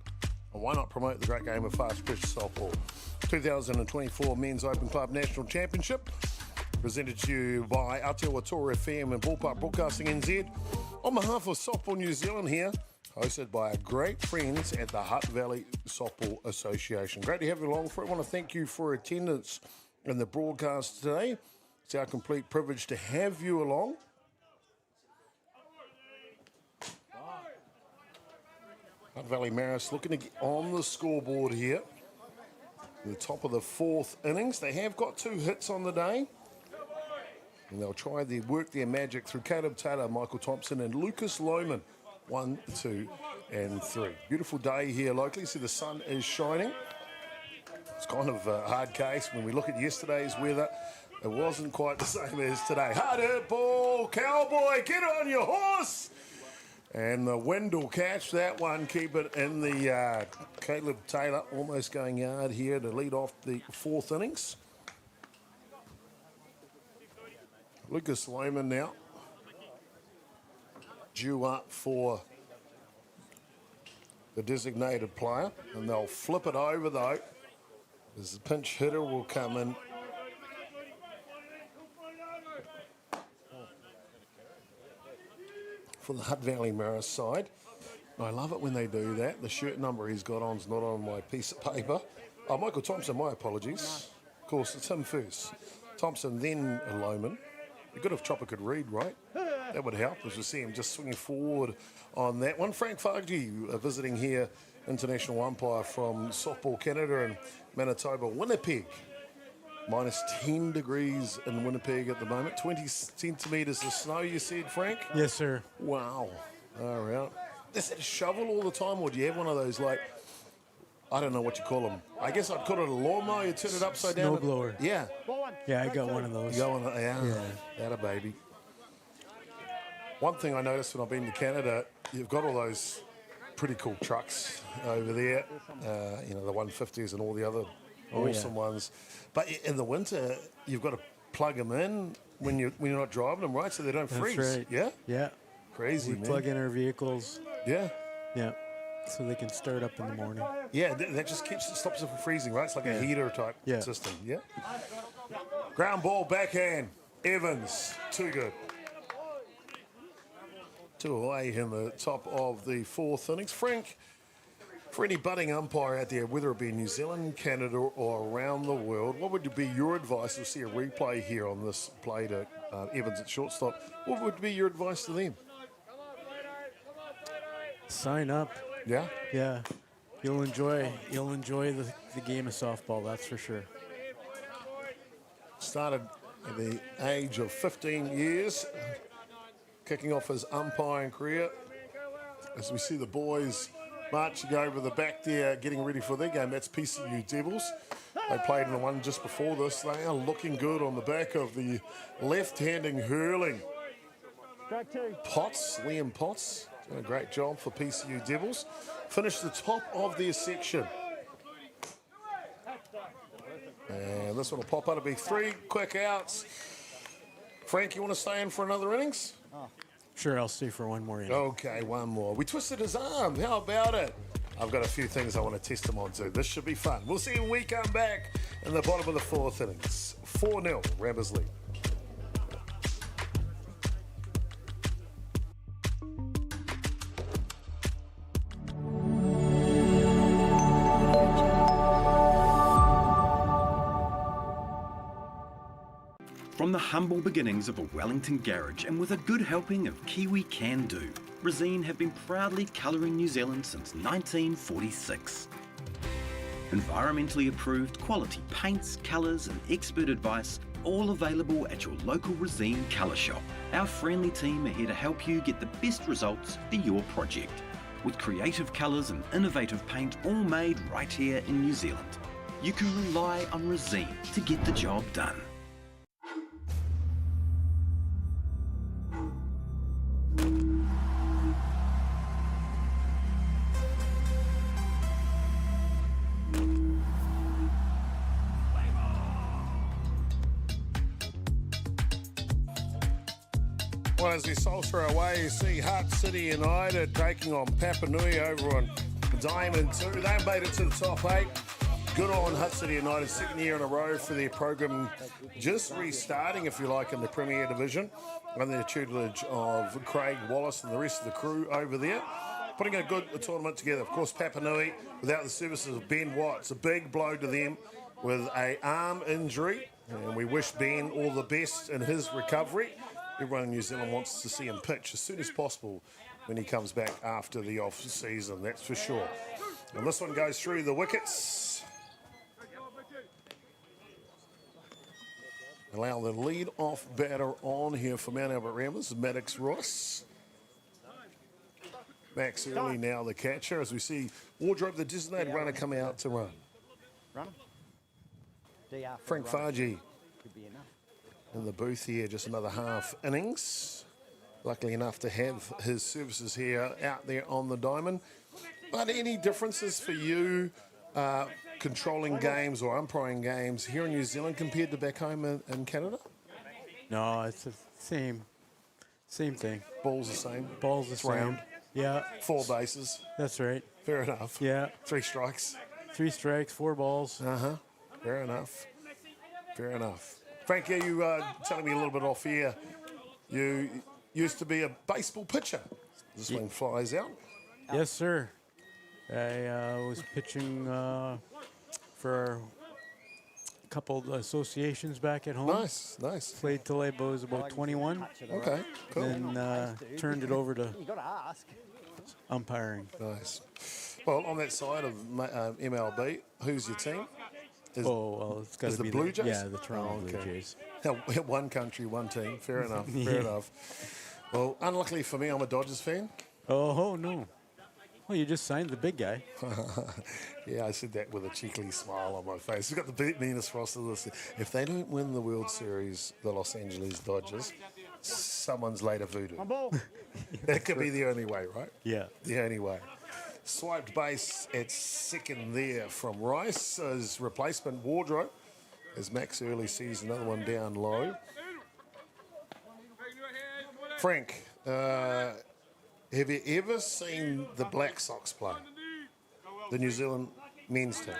And why not promote the great game of fast pitch softball? 2024 Men's Open Club National Championship. presented to you by Atiawa Toa FM and Ballpark Broadcasting NZ. On behalf of Softball New Zealand here, hosted by our great friends at the Hutt Valley Softball Association. Great to have you along for it. I want to thank you for attendance in the broadcast today. It's our complete privilege to have you along. Hutt Valley Marist looking to get on the scoreboard here. The top of the fourth innings. They have got 2 hits on the day. And they'll try to work their magic through Caleb Taylor, Michael Thompson and Lucas Lohman. 1, 2 and 3. Beautiful day here locally. See the sun is shining. It's kind of a hard case when we look at yesterday's weather. It wasn't quite the same as today. Hard hit ball, Cowboy, get on your horse. And the wind will catch that one, keep it in the Caleb Taylor almost going yard here to lead off the fourth innings. Lucas Lohman now due up for the designated player, and they'll flip it over though as the pinch hitter will come in. For the Hutt Valley Marist side. I love it when they do that. The shirt number he's got on is not on my piece of paper. Oh, Michael Thompson, my apologies. Of course, it's him first. Thompson, then Lohman. It'd be good if Chopper could read, right? That would help, as we see him just swinging forward on that one. Frank Fargy visiting here, international umpire from Softball Canada and Manitoba, Winnipeg. Minus 10 degrees in Winnipeg at the moment. 20 centimetres of snow, you said, Frank? Yes, sir. Wow. All right. Is it a shovel all the time, or do you have one of those, like, I don't know what you call them. I guess I'd call it a lawnmower. You turn it upside down. Snowblower. Yeah. Yeah, I got one of those. You got one? Yeah. That a baby. One thing I noticed when I've been to Canada, you've got all those pretty cool trucks over there. You know, the 150s and all the other awesome ones. But in the winter, you've got to plug them in when you're not driving them, right? So they don't freeze. That's right. Yeah? Yeah. Crazy, we man. plug in our vehicles. Yeah. Yeah. So they can start up in the morning. Yeah, that just stops it from freezing, right? It's like a heater type system. Yeah. Ground ball, backhand. Evans, too good. 2 away in the top of the fourth innings. Frank, for any budding umpire out there, whether it be New Zealand, Canada, or around the world, what would be your advice? We'll see a replay here on this play to Evans at shortstop. What would be your advice to them? Sign up. Yeah? Yeah. You'll enjoy the game of softball, that's for sure. Started at the age of 15 years, kicking off his umpiring career. As we see the boys marching over the back there, getting ready for their game. That's PCU Devils. They played in the one just before this. They are looking good on the back of the left-handing hurling. Potts, Liam Potts, doing a great job for PCU Devils. Finished the top of their section. And this one will pop out. It'll be 3 quick outs. Frank, you want to stay in for another innings? Sure, I'll stay for one more inning. Okay, one more. We twisted his arm. How about it? I've got a few things I want to test him on too. This should be fun. We'll see when we come back in the bottom of the fourth innings. 4-0, Ramblers lead. From the humble beginnings of a Wellington garage and with a good helping of Kiwi can-do, Resine have been proudly colouring New Zealand since 1946. Environmentally approved quality paints, colours and expert advice, all available at your local Resine colour shop. Our friendly team are here to help you get the best results for your project. With creative colours and innovative paint all made right here in New Zealand. You can rely on Resine to get the job done. Well, as we soldier away, you see Hutt City United taking on Papanui over on Diamond 2. They made it to the top 8. Good on Hutt City United, second year in a row for their program, just restarting, if you like, in the Premier Division, under the tutelage of Craig Wallace and the rest of the crew over there. Putting a good tournament together. Of course, Papanui, without the services of Ben Watt, it's a big blow to them with an arm injury, and we wish Ben all the best in his recovery. Everyone in New Zealand wants to see him pitch as soon as possible when he comes back after the off-season, that's for sure. And this one goes through the wickets. Allow the lead-off batter on here for Mount Albert Ramblers, Maddox Ross. Max Early now the catcher, as we see Wardrobe, the designated runner, come out to run. Frank Fargi in the booth here, just another half innings. Luckily enough to have his services here out there on the diamond. But any differences for you controlling games or umpiring games here in New Zealand compared to back home in Canada? No, it's the same thing. Ball's the same? Ball's the same. Round? Yeah. 4 bases? That's right. Fair enough. Yeah. 3 strikes? 3 strikes, 4 balls. Uh-huh. Fair enough. Fair enough. Frank, yeah, you telling me a little bit off here. You used to be a baseball pitcher. This one flies out. Yes, sir. I was pitching for a couple of associations back at home. Nice, nice. Played till I was about 21. Okay, cool. Then turned it over to umpiring. Nice. Well, on that side of MLB, who's your team? It's got to be the Blue Jays? Yeah, the Toronto Blue Jays. One country, one team. Fair enough. Fair enough. Well, unluckily for me, I'm a Dodgers fan. Oh, no. Well, you just signed the big guy. Yeah, I said that with a cheeky smile on my face. We've got the meanest roster of this. If they don't win the World Series, the Los Angeles Dodgers, someone's laid a voodoo. That could be the only way, right? Yeah. The only way. Swiped base at second there from Rice as replacement Wardrobe, as Max Early sees another one down low. Frank, have you ever seen the Black Sox play? The New Zealand men's team?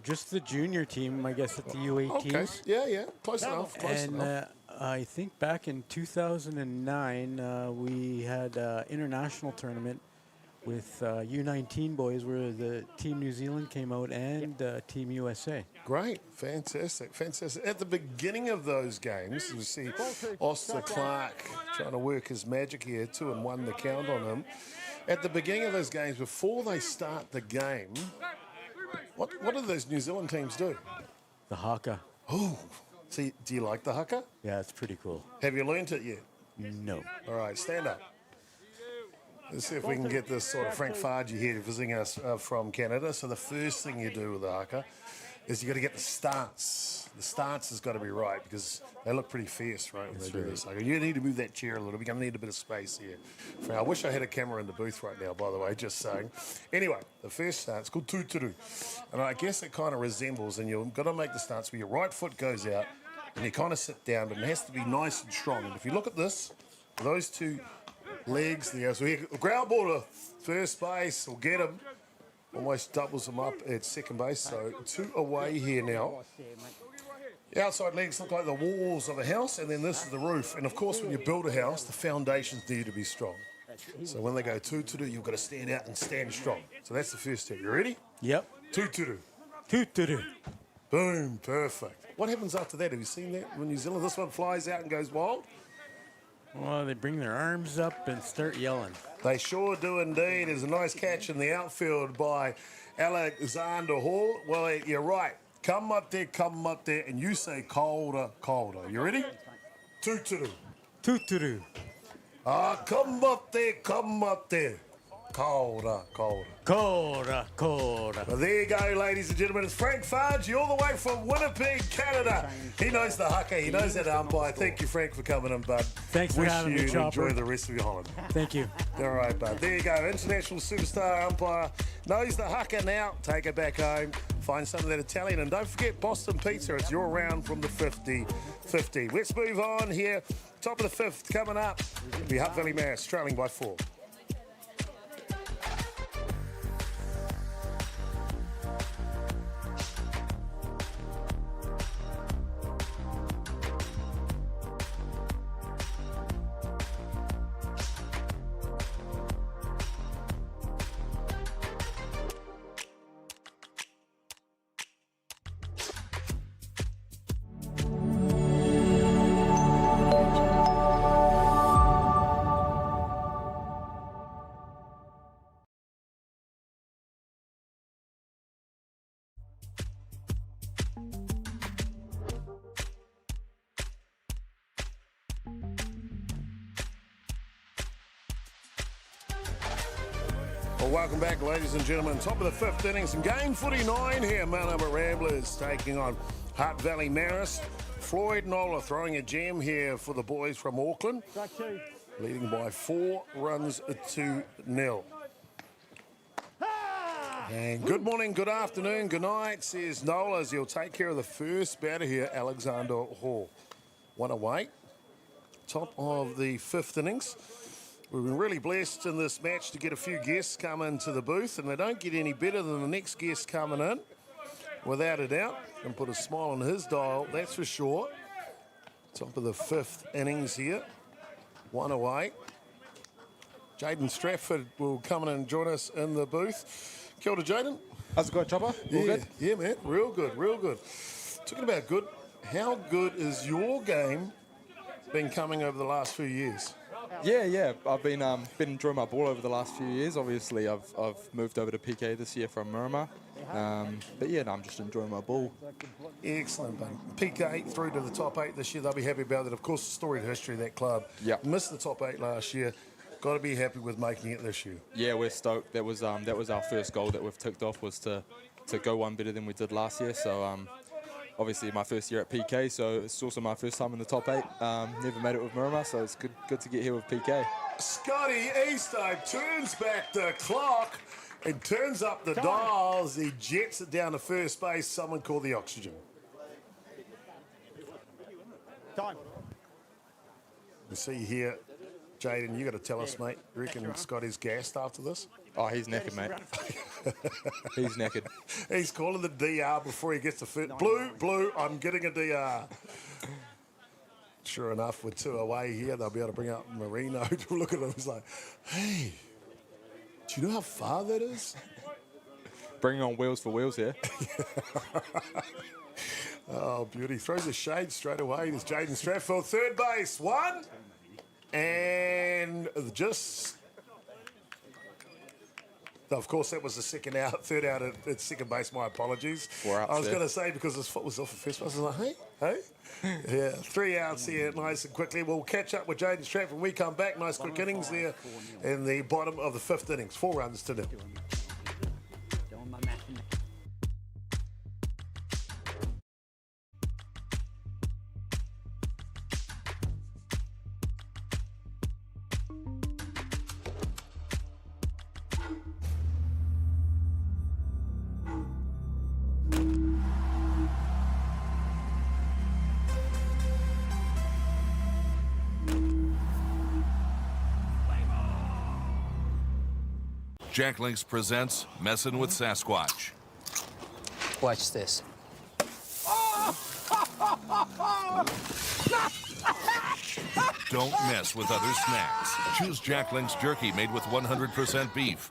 Just the junior team, I guess, at the U18s. Okay, yeah, close enough, close enough. I think back in 2009, we had an international tournament with U19 boys where the Team New Zealand came out and Team USA. Great, fantastic, fantastic. At the beginning of those games, you see Oster Clark trying to work his magic here, 2-1 the count on him. At the beginning of those games, before they start the game, what do those New Zealand teams do? The haka. Oh, see, do you like the haka? Yeah, it's pretty cool. Have you learned it yet? No. All right, stand up. Let's see if we can get this sort of Frank Fargi here visiting us from Canada. So the first thing you do with the haka is you got to get the stance. The stance has got to be right because they look pretty fierce, right, when they do this. Like, you need to move that chair a little. We're going to need a bit of space here. I wish I had a camera in the booth right now, by the way, just saying. Anyway, the first stance, called tuturu. And I guess it kind of resembles, and you've got to make the stance where your right foot goes out and you kind of sit down, but it has to be nice and strong. And if you look at this, those two legs there. So here, ground ball to first base will get him. Almost doubles him up at second base. So 2 away here now. The outside legs look like the walls of a house, and then this is the roof. And of course, when you build a house, the foundations need to be strong. So when they go 2-2, you've got to stand out and stand strong. So that's the first step. You ready? Yep. 2-2. 2-2. Boom, perfect. What happens after that? Have you seen that in New Zealand? This one flies out and goes wild. Well, they bring their arms up and start yelling. They sure do indeed. There's a nice catch in the outfield by Alexander Hall. Well, you're right. Come up there, and you say colder, colder. You ready? 2-2. 2-2. Come up there. Colder, colder. Colder, colder. Well, there you go, ladies and gentlemen. It's Frank Fargi, all the way from Winnipeg, Canada. He knows the haka. He knows how to umpire. Thank you, Frank, for coming in, bud. Thanks for having me, Chopper. Enjoy the rest of your holiday. Thank you. All right, bud. There you go. International superstar umpire. Knows the haka now. Take it back home. Find some of that Italian. And don't forget Boston Pizza. It's your round from the 50-50. Let's move on here. Top of the 5th coming up. The Hutt Valley Marist trailing by 4. Well, welcome back, ladies and gentlemen. Top of the fifth innings and game 49 here. Mount Albert Ramblers taking on Hutt Valley Marist. Floyd Nola throwing a gem here for the boys from Auckland, leading by 4 runs to 0. And good morning, good afternoon, good night, says Nola as he'll take care of the first batter here, Alexander Hall. 1 away. Top of the fifth innings. We've been really blessed in this match to get a few guests come into the booth, and they don't get any better than the next guest coming in, without a doubt, and put a smile on his dial, that's for sure. Top of the fifth innings here, 1 away. Jaden Stratford will come in and join us in the booth. Kia ora, Jaden. How's it going, Chopper? All good? Yeah, man, real good, real good. Talking about good, how good is your game been coming over the last few years? Yeah. I've been enjoying my ball over the last few years. Obviously, I've moved over to PK this year from Miramar. But yeah, I'm just enjoying my ball. Excellent, mate. PK through to the top 8 this year. They'll be happy about that. Of course, the storied history of that club. Yep. Missed the top 8 last year. Got to be happy with making it this year. Yeah, we're stoked. That was our first goal that we've ticked off, was to go one better than we did last year. So obviously my first year at PK, so it's also my first time in the top 8. Never made it with Miramar, so it's good to get here with PK. Scotty Eastoe turns back the clock and turns up the dials. He jets it down to first base. Someone call the oxygen. Time. We see here, Jaden, you got to tell us, mate. You reckon Scotty's gassed after this? Oh, he's knackered, mate. He's knackered. He's calling the DR before he gets the first. Blue, I'm getting a DR. Sure enough, with 2 away here, they'll be able to bring out Marino to look at him. He's like, hey, do you know how far that is? Bringing on wheels for wheels here. Oh, beauty. Throws a shade straight away. There's Jaden Stratford, third base. 1. And just... Of course, that was the second out, third out at second base. My apologies. 4 outs. I was going to say, because his foot was off at first base, I was like, hey? Yeah, 3 outs here, nice and quickly. We'll catch up with Jaden Stratford when we come back. Nice quick innings there in the bottom of the fifth innings. 4 runs to 0. Jack Links presents Messin' with Sasquatch. Watch this. Don't mess with other snacks. Choose Jack Links jerky made with 100% beef.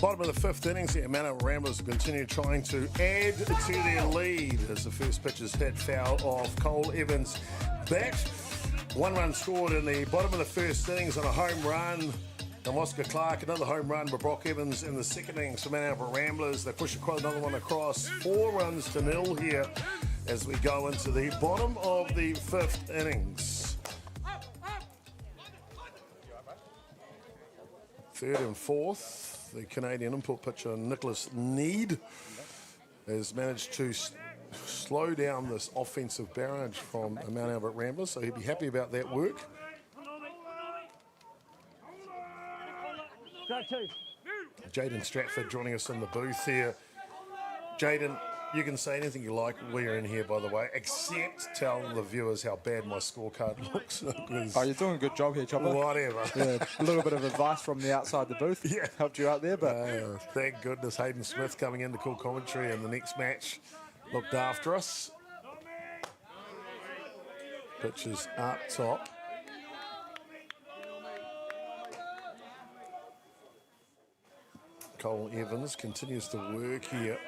Bottom of the fifth innings here, Mount Albert Ramblers continue trying to add to their lead as the first pitch is hit foul off Cole Evans' bat. 1 run scored in the bottom of the first innings on a home run from Oscar Clark. Another home run by Brock Evans in the second innings for Mount Albert Ramblers. They push across, another one across. 4 runs to 0 here as we go into the bottom of the fifth innings. Third and fourth. The Canadian input pitcher, Nicholas Need, has managed to slow down this offensive barrage from Mount Albert Ramblers, so he'd be happy about that work. Jaden Stratford joining us in the booth here. Jaden, you can say anything you like. We're in here, by the way, except tell the viewers how bad my scorecard looks. Oh, you're doing a good job here, Chopper. Whatever. Yeah, a little bit of advice from the outside the booth. Yeah. Helped you out there, but... thank goodness Hayden Smith coming in to call commentary in the next match looked after us. Pitch is up top. Cole Evans continues to work here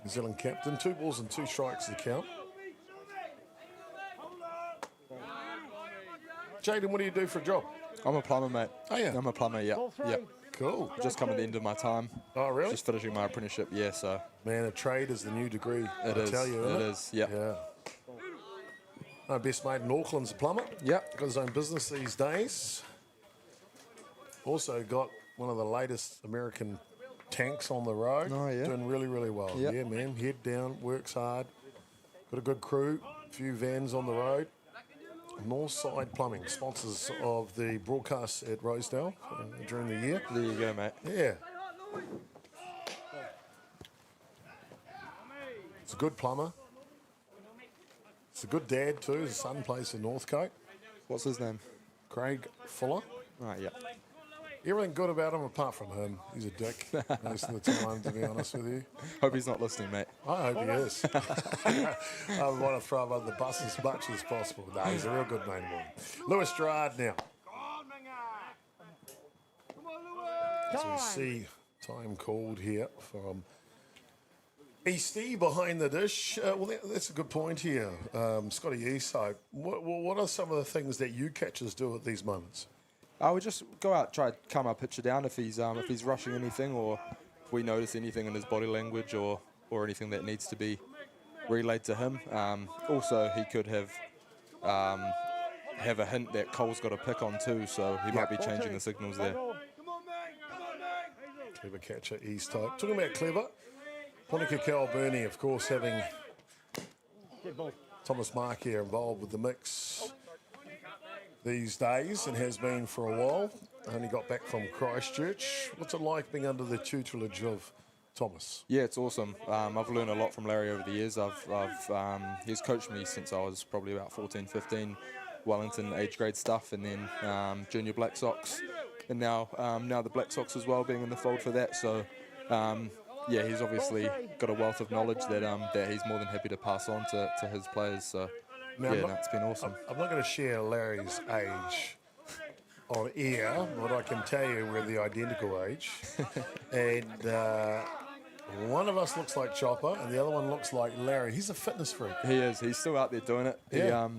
New Zealand captain. 2 balls and 2 strikes the count. Jaden, what do you do for a job? I'm a plumber, mate. Oh, yeah? I'm a plumber, yeah. Yep. Cool. Just come at the end of my time. Oh, really? Just finishing my apprenticeship, yeah, so. Man, a trade is the new degree. It is. Tell you, It is, yep. Yeah. My best mate in Auckland's a plumber. Yep. Got his own business these days. Also got one of the latest American tanks on the road. Oh, yeah. Doing really, really well. Yep. Yeah, man. Head down, works hard. Got a good crew, a few vans on the road. Northside Plumbing, sponsors of the broadcast at Rosedale during the year. There you go, mate. Yeah. It's a good plumber. It's a good dad too. His son plays for Northcote. What's his name? Craig Fuller. Right, yeah. Everything good about him apart from him. He's a dick most of the time, to be honest with you. Hope he's not listening, mate. I hope he is. I want to throw him under the bus as much as possible. No, he's a real good man. Lewis Gerard now. As we see time called here from Eastie behind the dish. Well, that's a good point here. Scotty Eastside, what are some of the things that you catchers do at these moments? I would just go out, try to calm our pitcher down if he's rushing anything, or if we notice anything in his body language or anything that needs to be relayed to him. Also, he could have a hint that Cole's got a pick on too, so he might be changing the signals there. Clever catcher, East type. Talking about clever, Ponica Calburni, of course, having Thomas Mark here involved with the mix these days and has been for a while. Only got back from Christchurch. What's it like being under the tutelage of Thomas? Yeah, it's awesome. I've learned a lot from Larry over the years. He's coached me since I was probably about 14, 15, Wellington age grade stuff, and then junior Black Sox, and now the Black Sox as well, being in the fold for that. So yeah, he's obviously got a wealth of knowledge that he's more than happy to pass on to his players. So now, yeah, it's been awesome. I'm not going to share Larry's age on air, but I can tell you we're the identical age. And one of us looks like Chopper and the other one looks like Larry. He's a fitness freak. He is. He's still out there doing it. Yeah.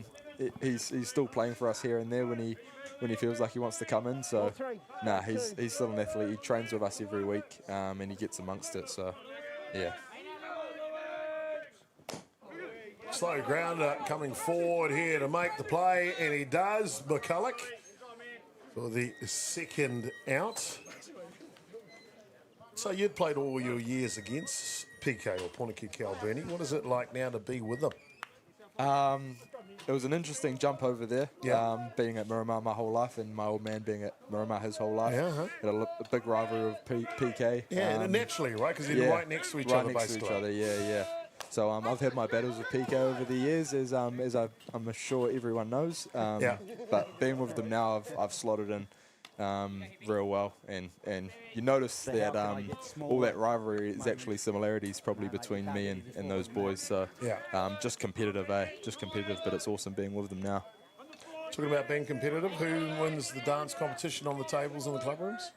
He's still playing for us here and there when he feels like he wants to come in. So, nah, he's still an athlete. He trains with us every week and he gets amongst it. So, yeah. Slow grounder coming forward here to make the play, and he does. McCulloch for the second out. So you'd played all your years against PK or Ponica Calburni. What is it like now to be with them? It was an interesting jump over there, Yeah. being at Miramar my whole life and my old man being at Miramar his whole life. Yeah, huh? Had a big rivalry with PK. Yeah, and naturally, right? Because they're right next to each other, Right next to each basically. other, yeah. So I've had my battles with PK over the years, as I'm sure everyone knows. Yeah. But being with them now, I've slotted in real well, and you notice that all that rivalry is actually similarities probably between me and those boys. So Yeah. just competitive, Just competitive, but it's awesome being with them now. Talking about being competitive, who wins the dance competition on the tables in the club rooms?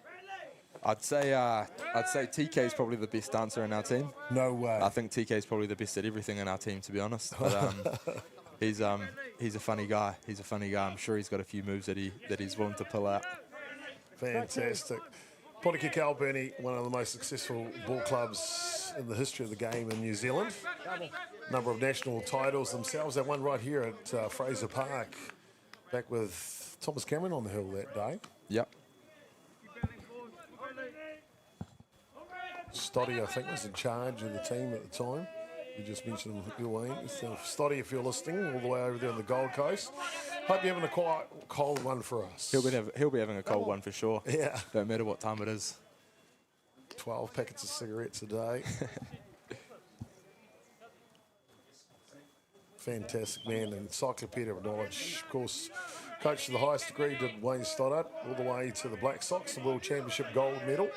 I'd say TK is probably the best dancer in our team. No way. I think TK is probably the best at everything in our team, to be honest. But he's a funny guy. He's a funny guy. I'm sure he's got a few moves that he's willing to pull out. Fantastic. Ponica Calburni, one of the most successful ball clubs in the history of the game in New Zealand. Number of national titles themselves. They won right here at Fraser Park, back with Thomas Cameron on the hill that day. Yep. Stoddy, I think, was in charge of the team at the time. You just mentioned him your way. So, Stoddy, if you're listening, all the way over there on the Gold Coast. Hope you're having a quite cold one for us. He'll be having a cold one for sure. Yeah. Don't matter what time it is. 12 packets of cigarettes a day. Fantastic man, encyclopedia of knowledge. Of course, coach to the highest degree did Wayne Stoddart, all the way to the Black Sox, the World Championship gold medal.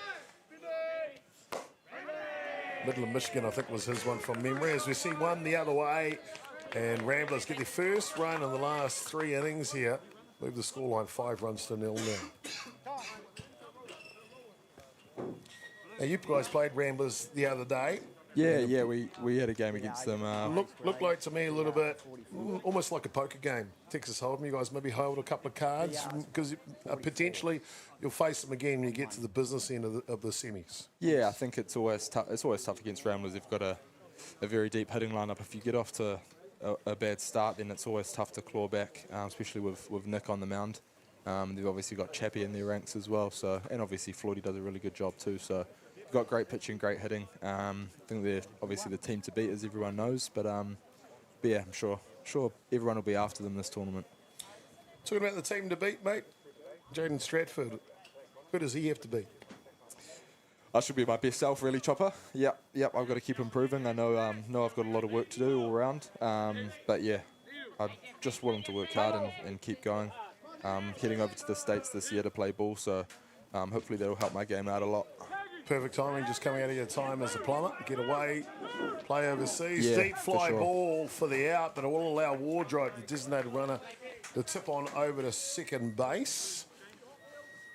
Midland, Michigan, I think, was his one from memory. As we see one the other way, and Ramblers get their first run in the last 3 innings here. Move the scoreline 5-0 now. Now, you guys played Ramblers the other day. Yeah, we had a game against them. Looked like to me a little bit, almost like a poker game. Texas Hold'em, you guys maybe hold a couple of cards because potentially you'll face them again when you get to the business end of the semis. Yeah, I think it's always tough. It's always tough against Ramblers. They've got a very deep hitting lineup. If you get off to a bad start, then it's always tough to claw back, especially with Nick on the mound. They've obviously got Chappie in their ranks as well, so and obviously Floydie does a really good job too. So you've got great pitching, great hitting. I think they're obviously the team to beat, as everyone knows. But yeah, I'm sure everyone will be after them this tournament. Talking about the team to beat, mate, Jaden Stratford. Who does he have to beat? I should be my best self, really, Chopper. Yep. I've got to keep improving. I know I've got a lot of work to do all around. But yeah, I'm just willing to work hard and keep going. Heading over to the States this year to play ball, so hopefully that'll help my game out a lot. Perfect timing, just coming out of your time as a plumber. Get away, play overseas. Yeah, Deep fly ball for the out, but it will allow Wardrobe, the designated runner, to tip on over to second base.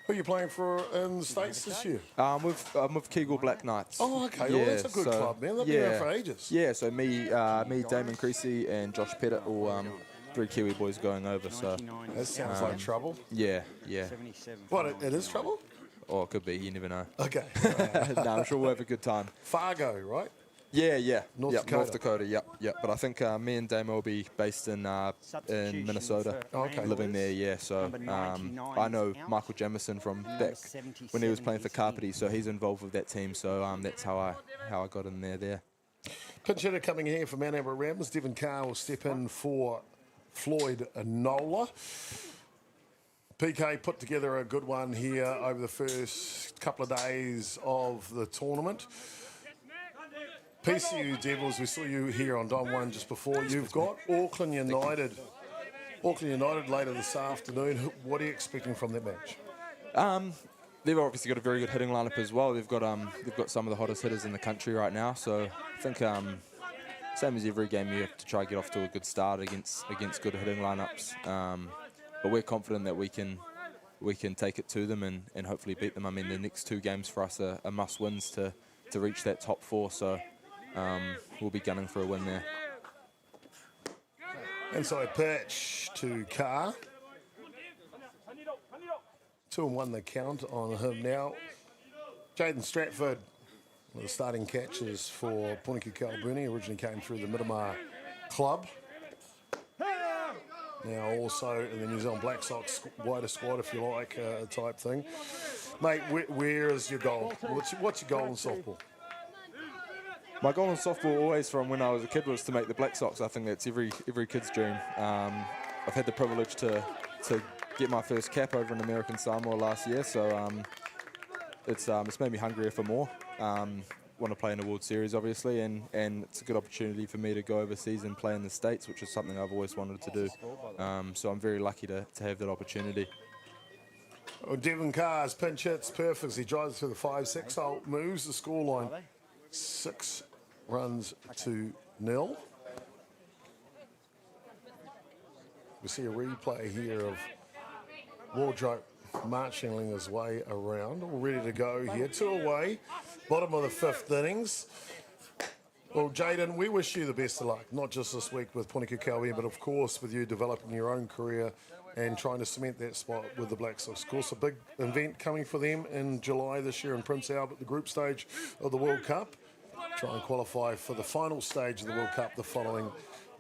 Who are you playing for in the States this year? I'm with Kegel Black Knights. Oh, okay. Well, that's a good club, man. They've been around for ages. Yeah, so me, Damon Creasy, and Josh Pettit, all three Kiwi boys going over. So that sounds like trouble. Yeah. What? It is trouble? Oh, it could be. You never know. Okay. No, I'm sure we'll have a good time. Fargo, right? Yeah. North Dakota. Yep. But I think me and Damo will be based in Minnesota. Okay. Living there, yeah. So I know Michael Jamison from back when he was playing for Carpety, so he's involved with that team. So that's how I got in there. Pinch hitter coming in here for Mount Amber Ramblers. Devin Carr will step in for Floyd Nola. PK put together a good one here over the first couple of days of the tournament. PCU Devils, we saw you here on Dom 1 just before. You've got Auckland United later this afternoon. What are you expecting from that match? They've obviously got a very good hitting lineup as well. They've got some of the hottest hitters in the country right now. So I think same as every game, you have to try to get off to a good start against good hitting lineups. But we're confident that we can take it to them and hopefully beat them. I mean, the next two games for us are must-wins to reach that top four. So we'll be gunning for a win there. Inside pitch to Carr. 2-1 the count on him now. Jaden Stratford, one of the starting catchers for Puniki Kalbuni, originally came through the Miramar club. Now also in the New Zealand Black Sox wider squad, if you like, type thing. Mate, where is your goal? What's your goal in softball? My goal in softball always from when I was a kid was to make the Black Sox. I think that's every kid's dream. I've had the privilege to get my first cap over in American Samoa last year, so it's made me hungrier for more. Want to play in a World Series, obviously, and it's a good opportunity for me to go overseas and play in the States, which is something I've always wanted to do. So I'm very lucky to have that opportunity. Well, Devin Carr's pinch hits perfect. He drives through the 5-6 hole, moves the scoreline 6 runs to 0. We see a replay here of Wardrobe marshalling his way around, all ready to go here. 2 away, bottom of the 5th innings. Well, Jaden, we wish you the best of luck, not just this week with Puniki Kalbuni, but of course with you developing your own career and trying to cement that spot with the Black Sox. Of course, a big event coming for them in July this year in Prince Albert, the group stage of the World Cup. Try and qualify for the final stage of the World Cup the following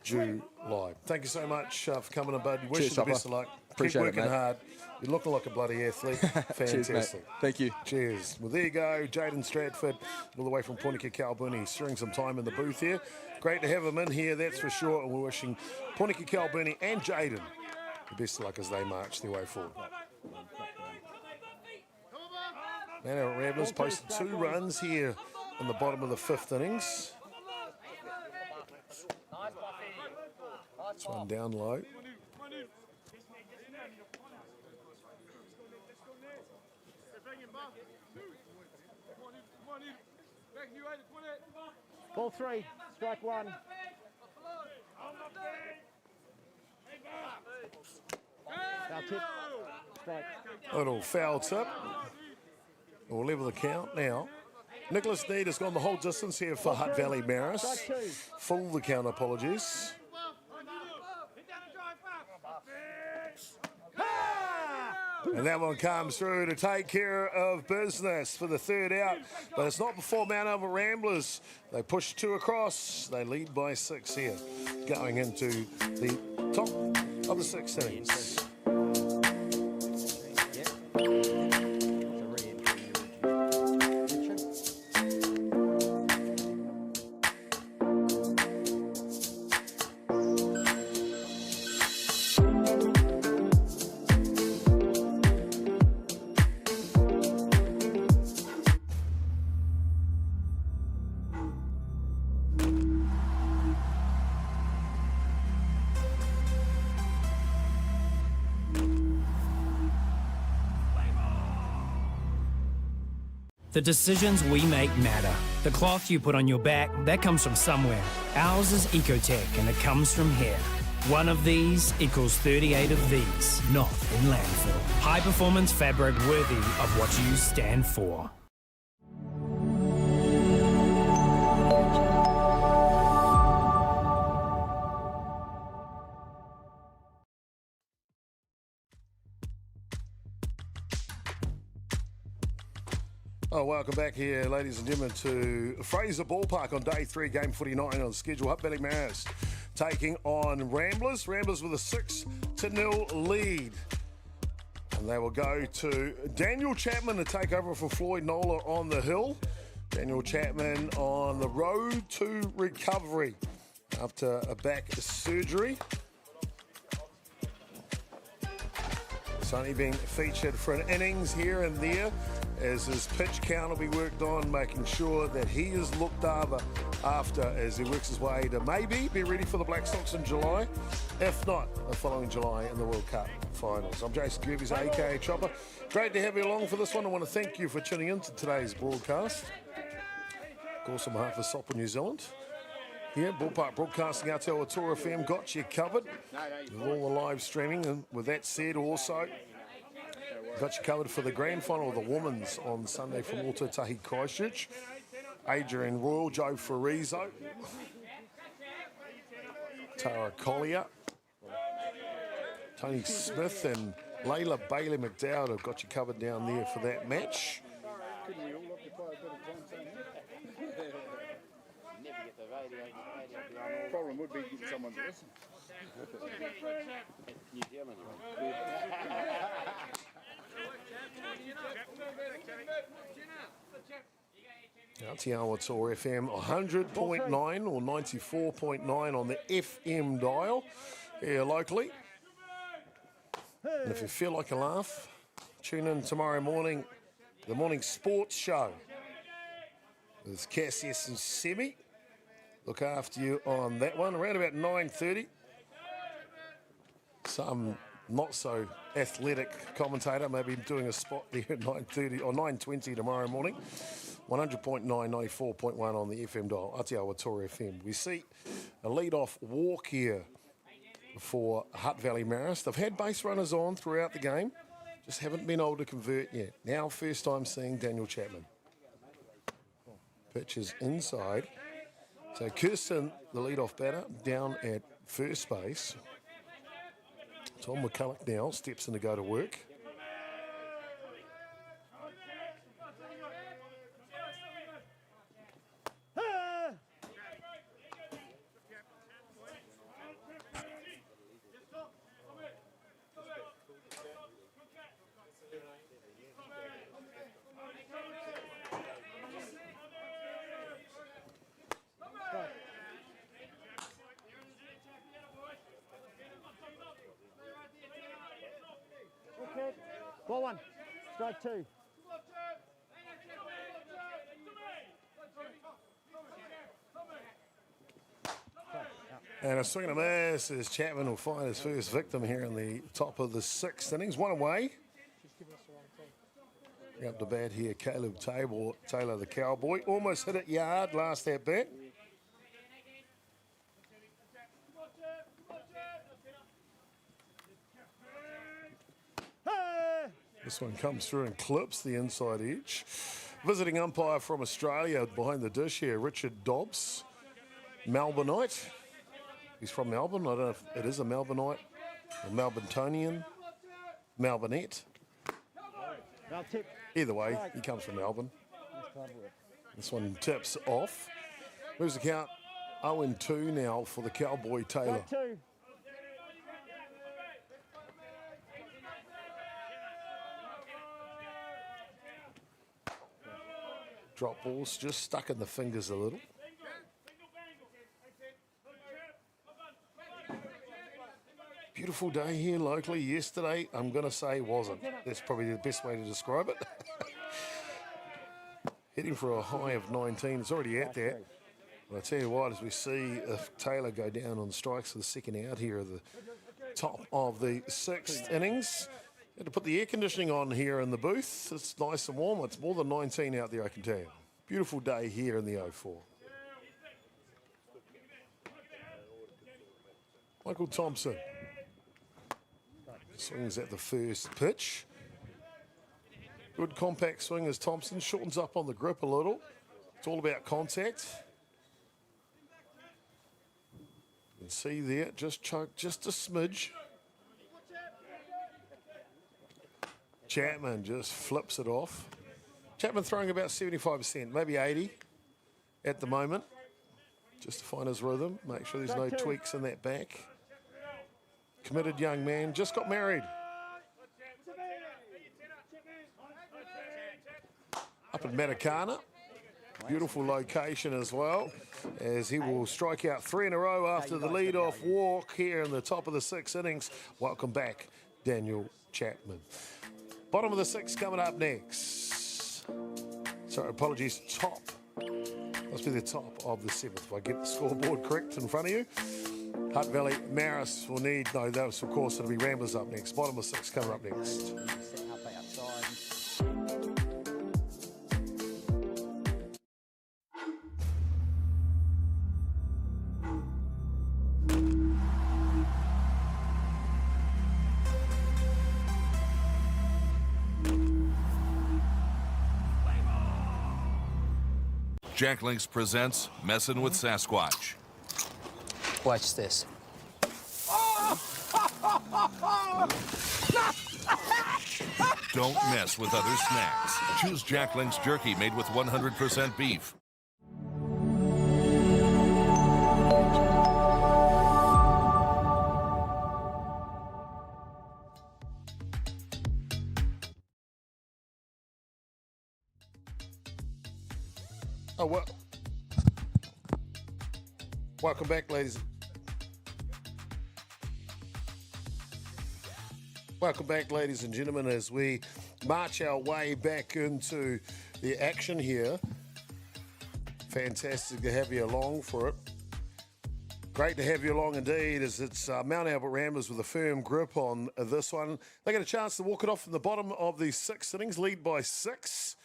July. Thank you so much for coming in, bud. Wish you the best of luck. Appreciate Keep working hard. You're looking like a bloody athlete. Fantastic. Cheers, mate. Thank you. Cheers. Well, there you go. Jaden Stratford, all the way from Puniki Kalbuni, sharing some time in the booth here. Great to have him in here, that's for sure. And we're wishing Puniki Kalbuni and Jaden the best of luck as they march their way forward. Now, Ramblers posted 2 runs here in the bottom of the 5th innings. This one down low. Ball 3, strike 1. Foul tip. Strike. Little foul tip. We'll level the count now. Nicholas Need has gone the whole distance here for Hutt Valley Marist. Full the count, apologies. And that one comes through to take care of business for the third out. But it's not before Mount Albert Ramblers. They push 2 across. They lead by 6 here, going into the top of the 6th innings. The decisions we make matter. The cloth you put on your back, that comes from somewhere. Ours is Ecotech, and it comes from here. One of these equals 38 of these, not in landfill. High performance fabric worthy of what you stand for. Oh, welcome back here, ladies and gentlemen, to Fraser Ballpark on day 3, game 49 on the schedule. Hutt Valley Marist taking on Ramblers. Ramblers with a 6-0 lead. And they will go to Daniel Chapman to take over for Floyd Nola on the hill. Daniel Chapman on the road to recovery after a back surgery. It's only been featured for an innings here and there, as his pitch count will be worked on, making sure that he is looked after as he works his way to maybe be ready for the Black Sox in July, if not the following July in the World Cup finals. I'm Jason Gerbes, aka Chopper. Great to have you along for this one. I want to thank you for tuning in to today's broadcast. Of course, on behalf of Sopper New Zealand, here, Ballpark Broadcasting Atiawa Toa FM got you covered with all the live streaming. And with that said, also got you covered for the grand final of the women's on Sunday from Ōtautahi Christchurch. Adrian Royal, Joe Farizo, Tara Collier, Tony Smith and Layla Bailey McDowd have got you covered down there for that match. Problem would be getting someone to listen. New Zealand. Atiawa Toa FM 100.9 or 94.9 on the FM dial here locally. And if you feel like a laugh, tune in tomorrow morning, the morning sports show with Cassius and Semi. Look after you on that one. Around about 9:30. Some not so athletic commentator maybe doing a spot there at 9:30 or 9:20 tomorrow morning. 100.9, 94.1 on the FM dial. Atiawa Toa FM. We see a lead-off walk here for Hutt Valley Marist. They've had base runners on throughout the game, just haven't been able to convert yet. Now, first time seeing Daniel Chapman. Pitch is inside. So Kirsten, the lead-off batter, down at first base. Tom McCulloch now steps in to go to work. Ball one, strike 2. And a swing and a miss as Chapman will find his first victim here in the top of the 6th innings. One away. Up to bat here, Caleb Taylor, the Cowboy. Almost hit it yard last at bat. This one comes through and clips the inside edge. Visiting umpire from Australia behind the dish here, Richard Dobbs, Melbourneite. He's from Melbourne. I don't know if it is a Melbourneite, a Melbourne-tonian, Melbourneite. Either way, he comes from Melbourne. This one tips off. Moves the count 0-2 now for the Cowboy Taylor. Drop balls just stuck in the fingers a little. Beautiful day here locally. Yesterday, I'm going to say wasn't. That's probably the best way to describe it. Heading for a high of 19. It's already at that. But I tell you what, as we see if Taylor go down on strikes for the second out here at the top of the sixth innings. Had to put the air conditioning on here in the booth. It's nice and warm. It's more than 19 out there, I can tell you. Beautiful day here in the 04. Michael Thompson swings at the first pitch. Good compact swing as Thompson shortens up on the grip a little. It's all about contact. You can see there, just choked just a smidge. Chapman just flips it off. Chapman throwing about 75%, maybe 80 at the moment, just to find his rhythm, make sure there's no tweaks in that back. Committed young man, just got married. Up in Matakana, beautiful location as well, as he will strike out 3 in a row after the lead-off walk here in the top of the 6th innings. Welcome back, Daniel Chapman. Bottom of the 6th coming up next. Sorry, apologies, top. Must be the top of the 7th if I get the scoreboard correct in front of you. Hutt Valley, Marist will need, no, that was, of course, it'll be Ramblers up next. Bottom of 6 coming up next. Jack Links presents Messin' with Sasquatch. Watch this. Don't mess with other snacks. Choose Jack Links jerky made with 100% beef. Oh, well. Welcome back, ladies. Welcome back, ladies and gentlemen, as we march our way back into the action here. Fantastic to have you along for it. Great to have you along indeed, as it's Mount Albert Ramblers with a firm grip on this one. They get a chance to walk it off in the bottom of the 6th innings, lead by 6.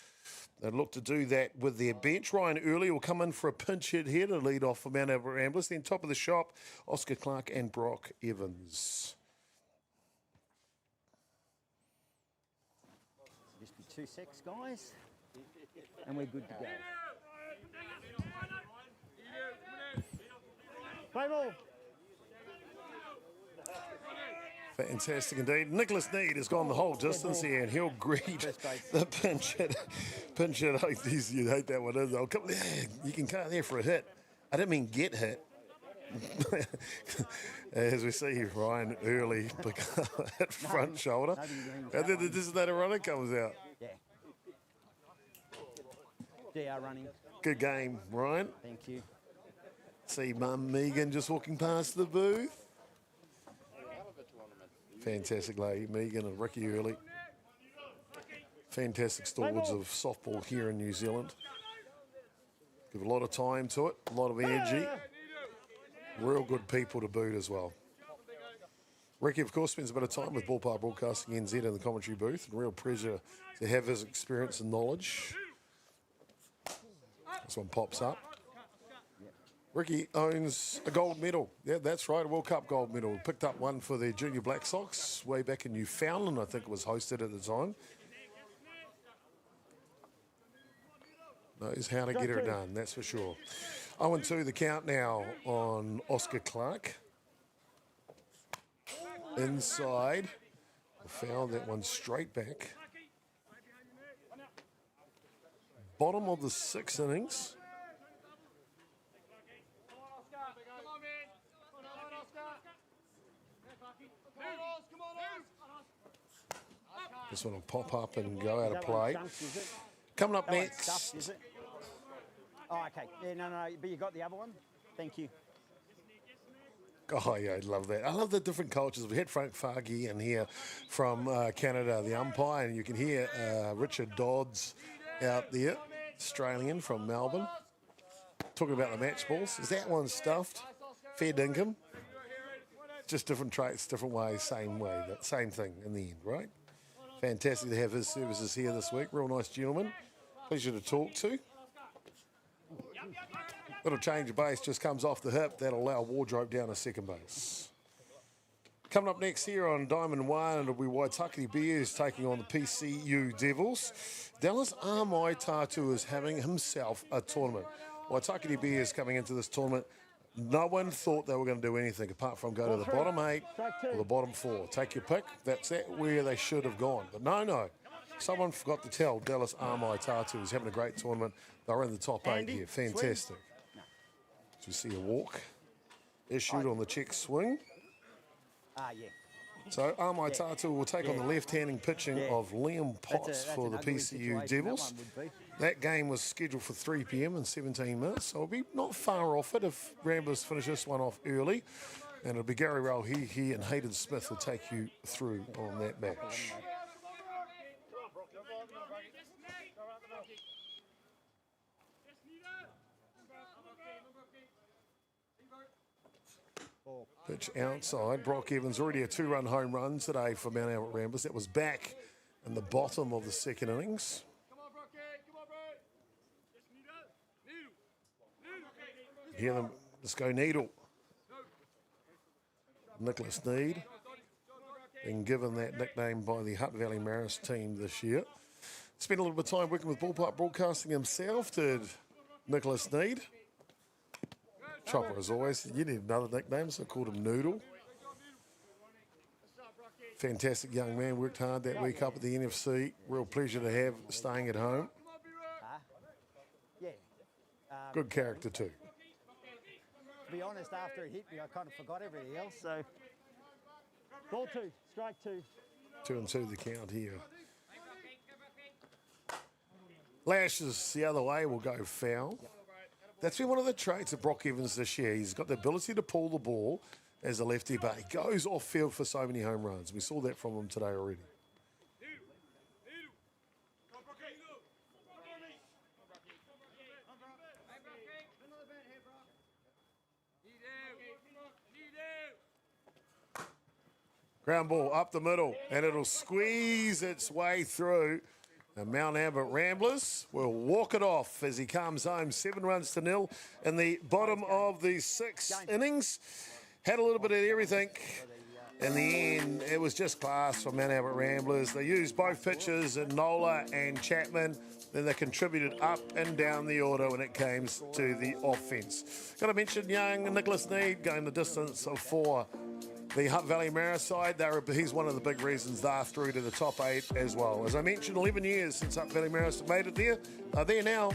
They'd look to do that with their bench. Ryan Early will come in for a pinch hit here to lead off for Mount Albert Ramblers. Then top of the shop, Oscar Clark and Brock Evans. Just be 2 secs, guys, and we're good to go. Play ball. Fantastic indeed. Nicholas Need has gone the whole distance here, and he'll greet the pinch hit. Pinch hit. Oh, geez, you hate that one, isn't it? Come there. You can come there for a hit. I didn't mean get hit. As we see Ryan Early pick up at front shoulder. And then this is that runner comes out. Yeah. DR running. Good game, Ryan. Thank you. See Mum Megan just walking past the booth. Fantastic lady, Megan and Ricky Early. Fantastic stalwarts of softball here in New Zealand. Give a lot of time to it, a lot of energy. Real good people to boot as well. Ricky, of course, spends a bit of time with Ballpark Broadcasting NZ in the commentary booth. And real pleasure to have his experience and knowledge. This one pops up. Ricky owns a gold medal. Yeah, that's right, a World Cup gold medal. Picked up one for the Junior Black Sox way back in Newfoundland, I think it was hosted at the time. knows how to get her done, that's for sure. 0-2 the count now on Oscar Clark. Inside. Fouled that one straight back. Bottom of the 6 innings. This one will pop up and go out of play. Coming up next. Stuffed, is it? Oh, okay. Yeah, no, but you got the other one? Thank you. Oh, yeah, I love that. I love the different cultures. We had Frank Fargy in here from Canada, the umpire, and you can hear Richard Dodds out there, Australian from Melbourne, talking about the match balls. Is that one stuffed? Fair dinkum? Just different traits, different ways, same way, but same thing in the end, right? Fantastic to have his services here this week. Real nice gentleman. Pleasure to talk to. Little change of base just comes off the hip. That'll allow Wardrobe down to second base. Coming up next here on Diamond 1, it'll be Waitakere Bears taking on the PCU Devils. Dallas Armai Tatu is having himself a tournament. Waitakere Bears coming into this tournament, no one thought they were going to do anything apart from go to the bottom 8 or the bottom 4. Take your pick. That's where they should have gone. But no. Someone forgot to tell Dallas Armai Tatu is having a great tournament. They're in the top 8 here. Fantastic. So we see a walk issued on the check swing. Yeah. So Armai Tatu will take on the left-handing pitching of Liam Potts for the PCU Devils. That game was scheduled for 3 p.m. in 17 minutes, so it'll be not far off it if Ramblers finish this one off early. And it'll be Gary Rauhihi and Hayden Smith will take you through on that match. Pitch outside. Brock Evans already a 2-run home run today for Mount Albert Ramblers. That was back in the bottom of the second innings. Hear them. Let's go Needle. Nicholas Need being given that nickname by the Hutt Valley Marist team this year. Spent a little bit of time working with Ballpark Broadcasting himself, did Nicholas Need. Chopper, as always. You need another nickname, so I called him Noodle. Fantastic young man, worked hard that week up at the NFC. Real pleasure to have staying at home. Good character too. To be honest, after it hit me, I kind of forgot everything else, so... Ball 2, strike 2. 2-2 the count here. Lashes the other way will go foul. That's been one of the traits of Brock Evans this year. He's got the ability to pull the ball as a lefty, but he goes off field for so many home runs. We saw that from him today already. Ground ball up the middle, and it'll squeeze its way through. The Mount Albert Ramblers will walk it off as he comes home 7-0 in the bottom of the 6th innings. Had a little bit of everything. In the end, it was just class for Mount Albert Ramblers. They used both pitchers, Nola and Chapman. Then they contributed up and down the order when it came to the offence. Got to mention young Nicholas Need going the distance of 4. The Hutt Valley Marist side, he's one of the big reasons they're through to the top 8 as well. As I mentioned, 11 years since Hutt Valley Marist have made it there. They're there now.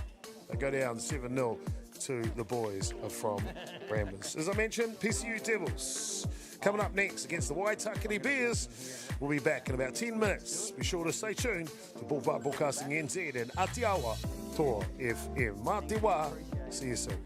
They go down 7-0 to the boys from Ramblers. As I mentioned, PCU Devils coming up next against the Waitakere Bears. We'll be back in about 10 minutes. Be sure to stay tuned to Ballpark Broadcasting NZ and Atiawa Toa FM. Mā te wā. See you soon.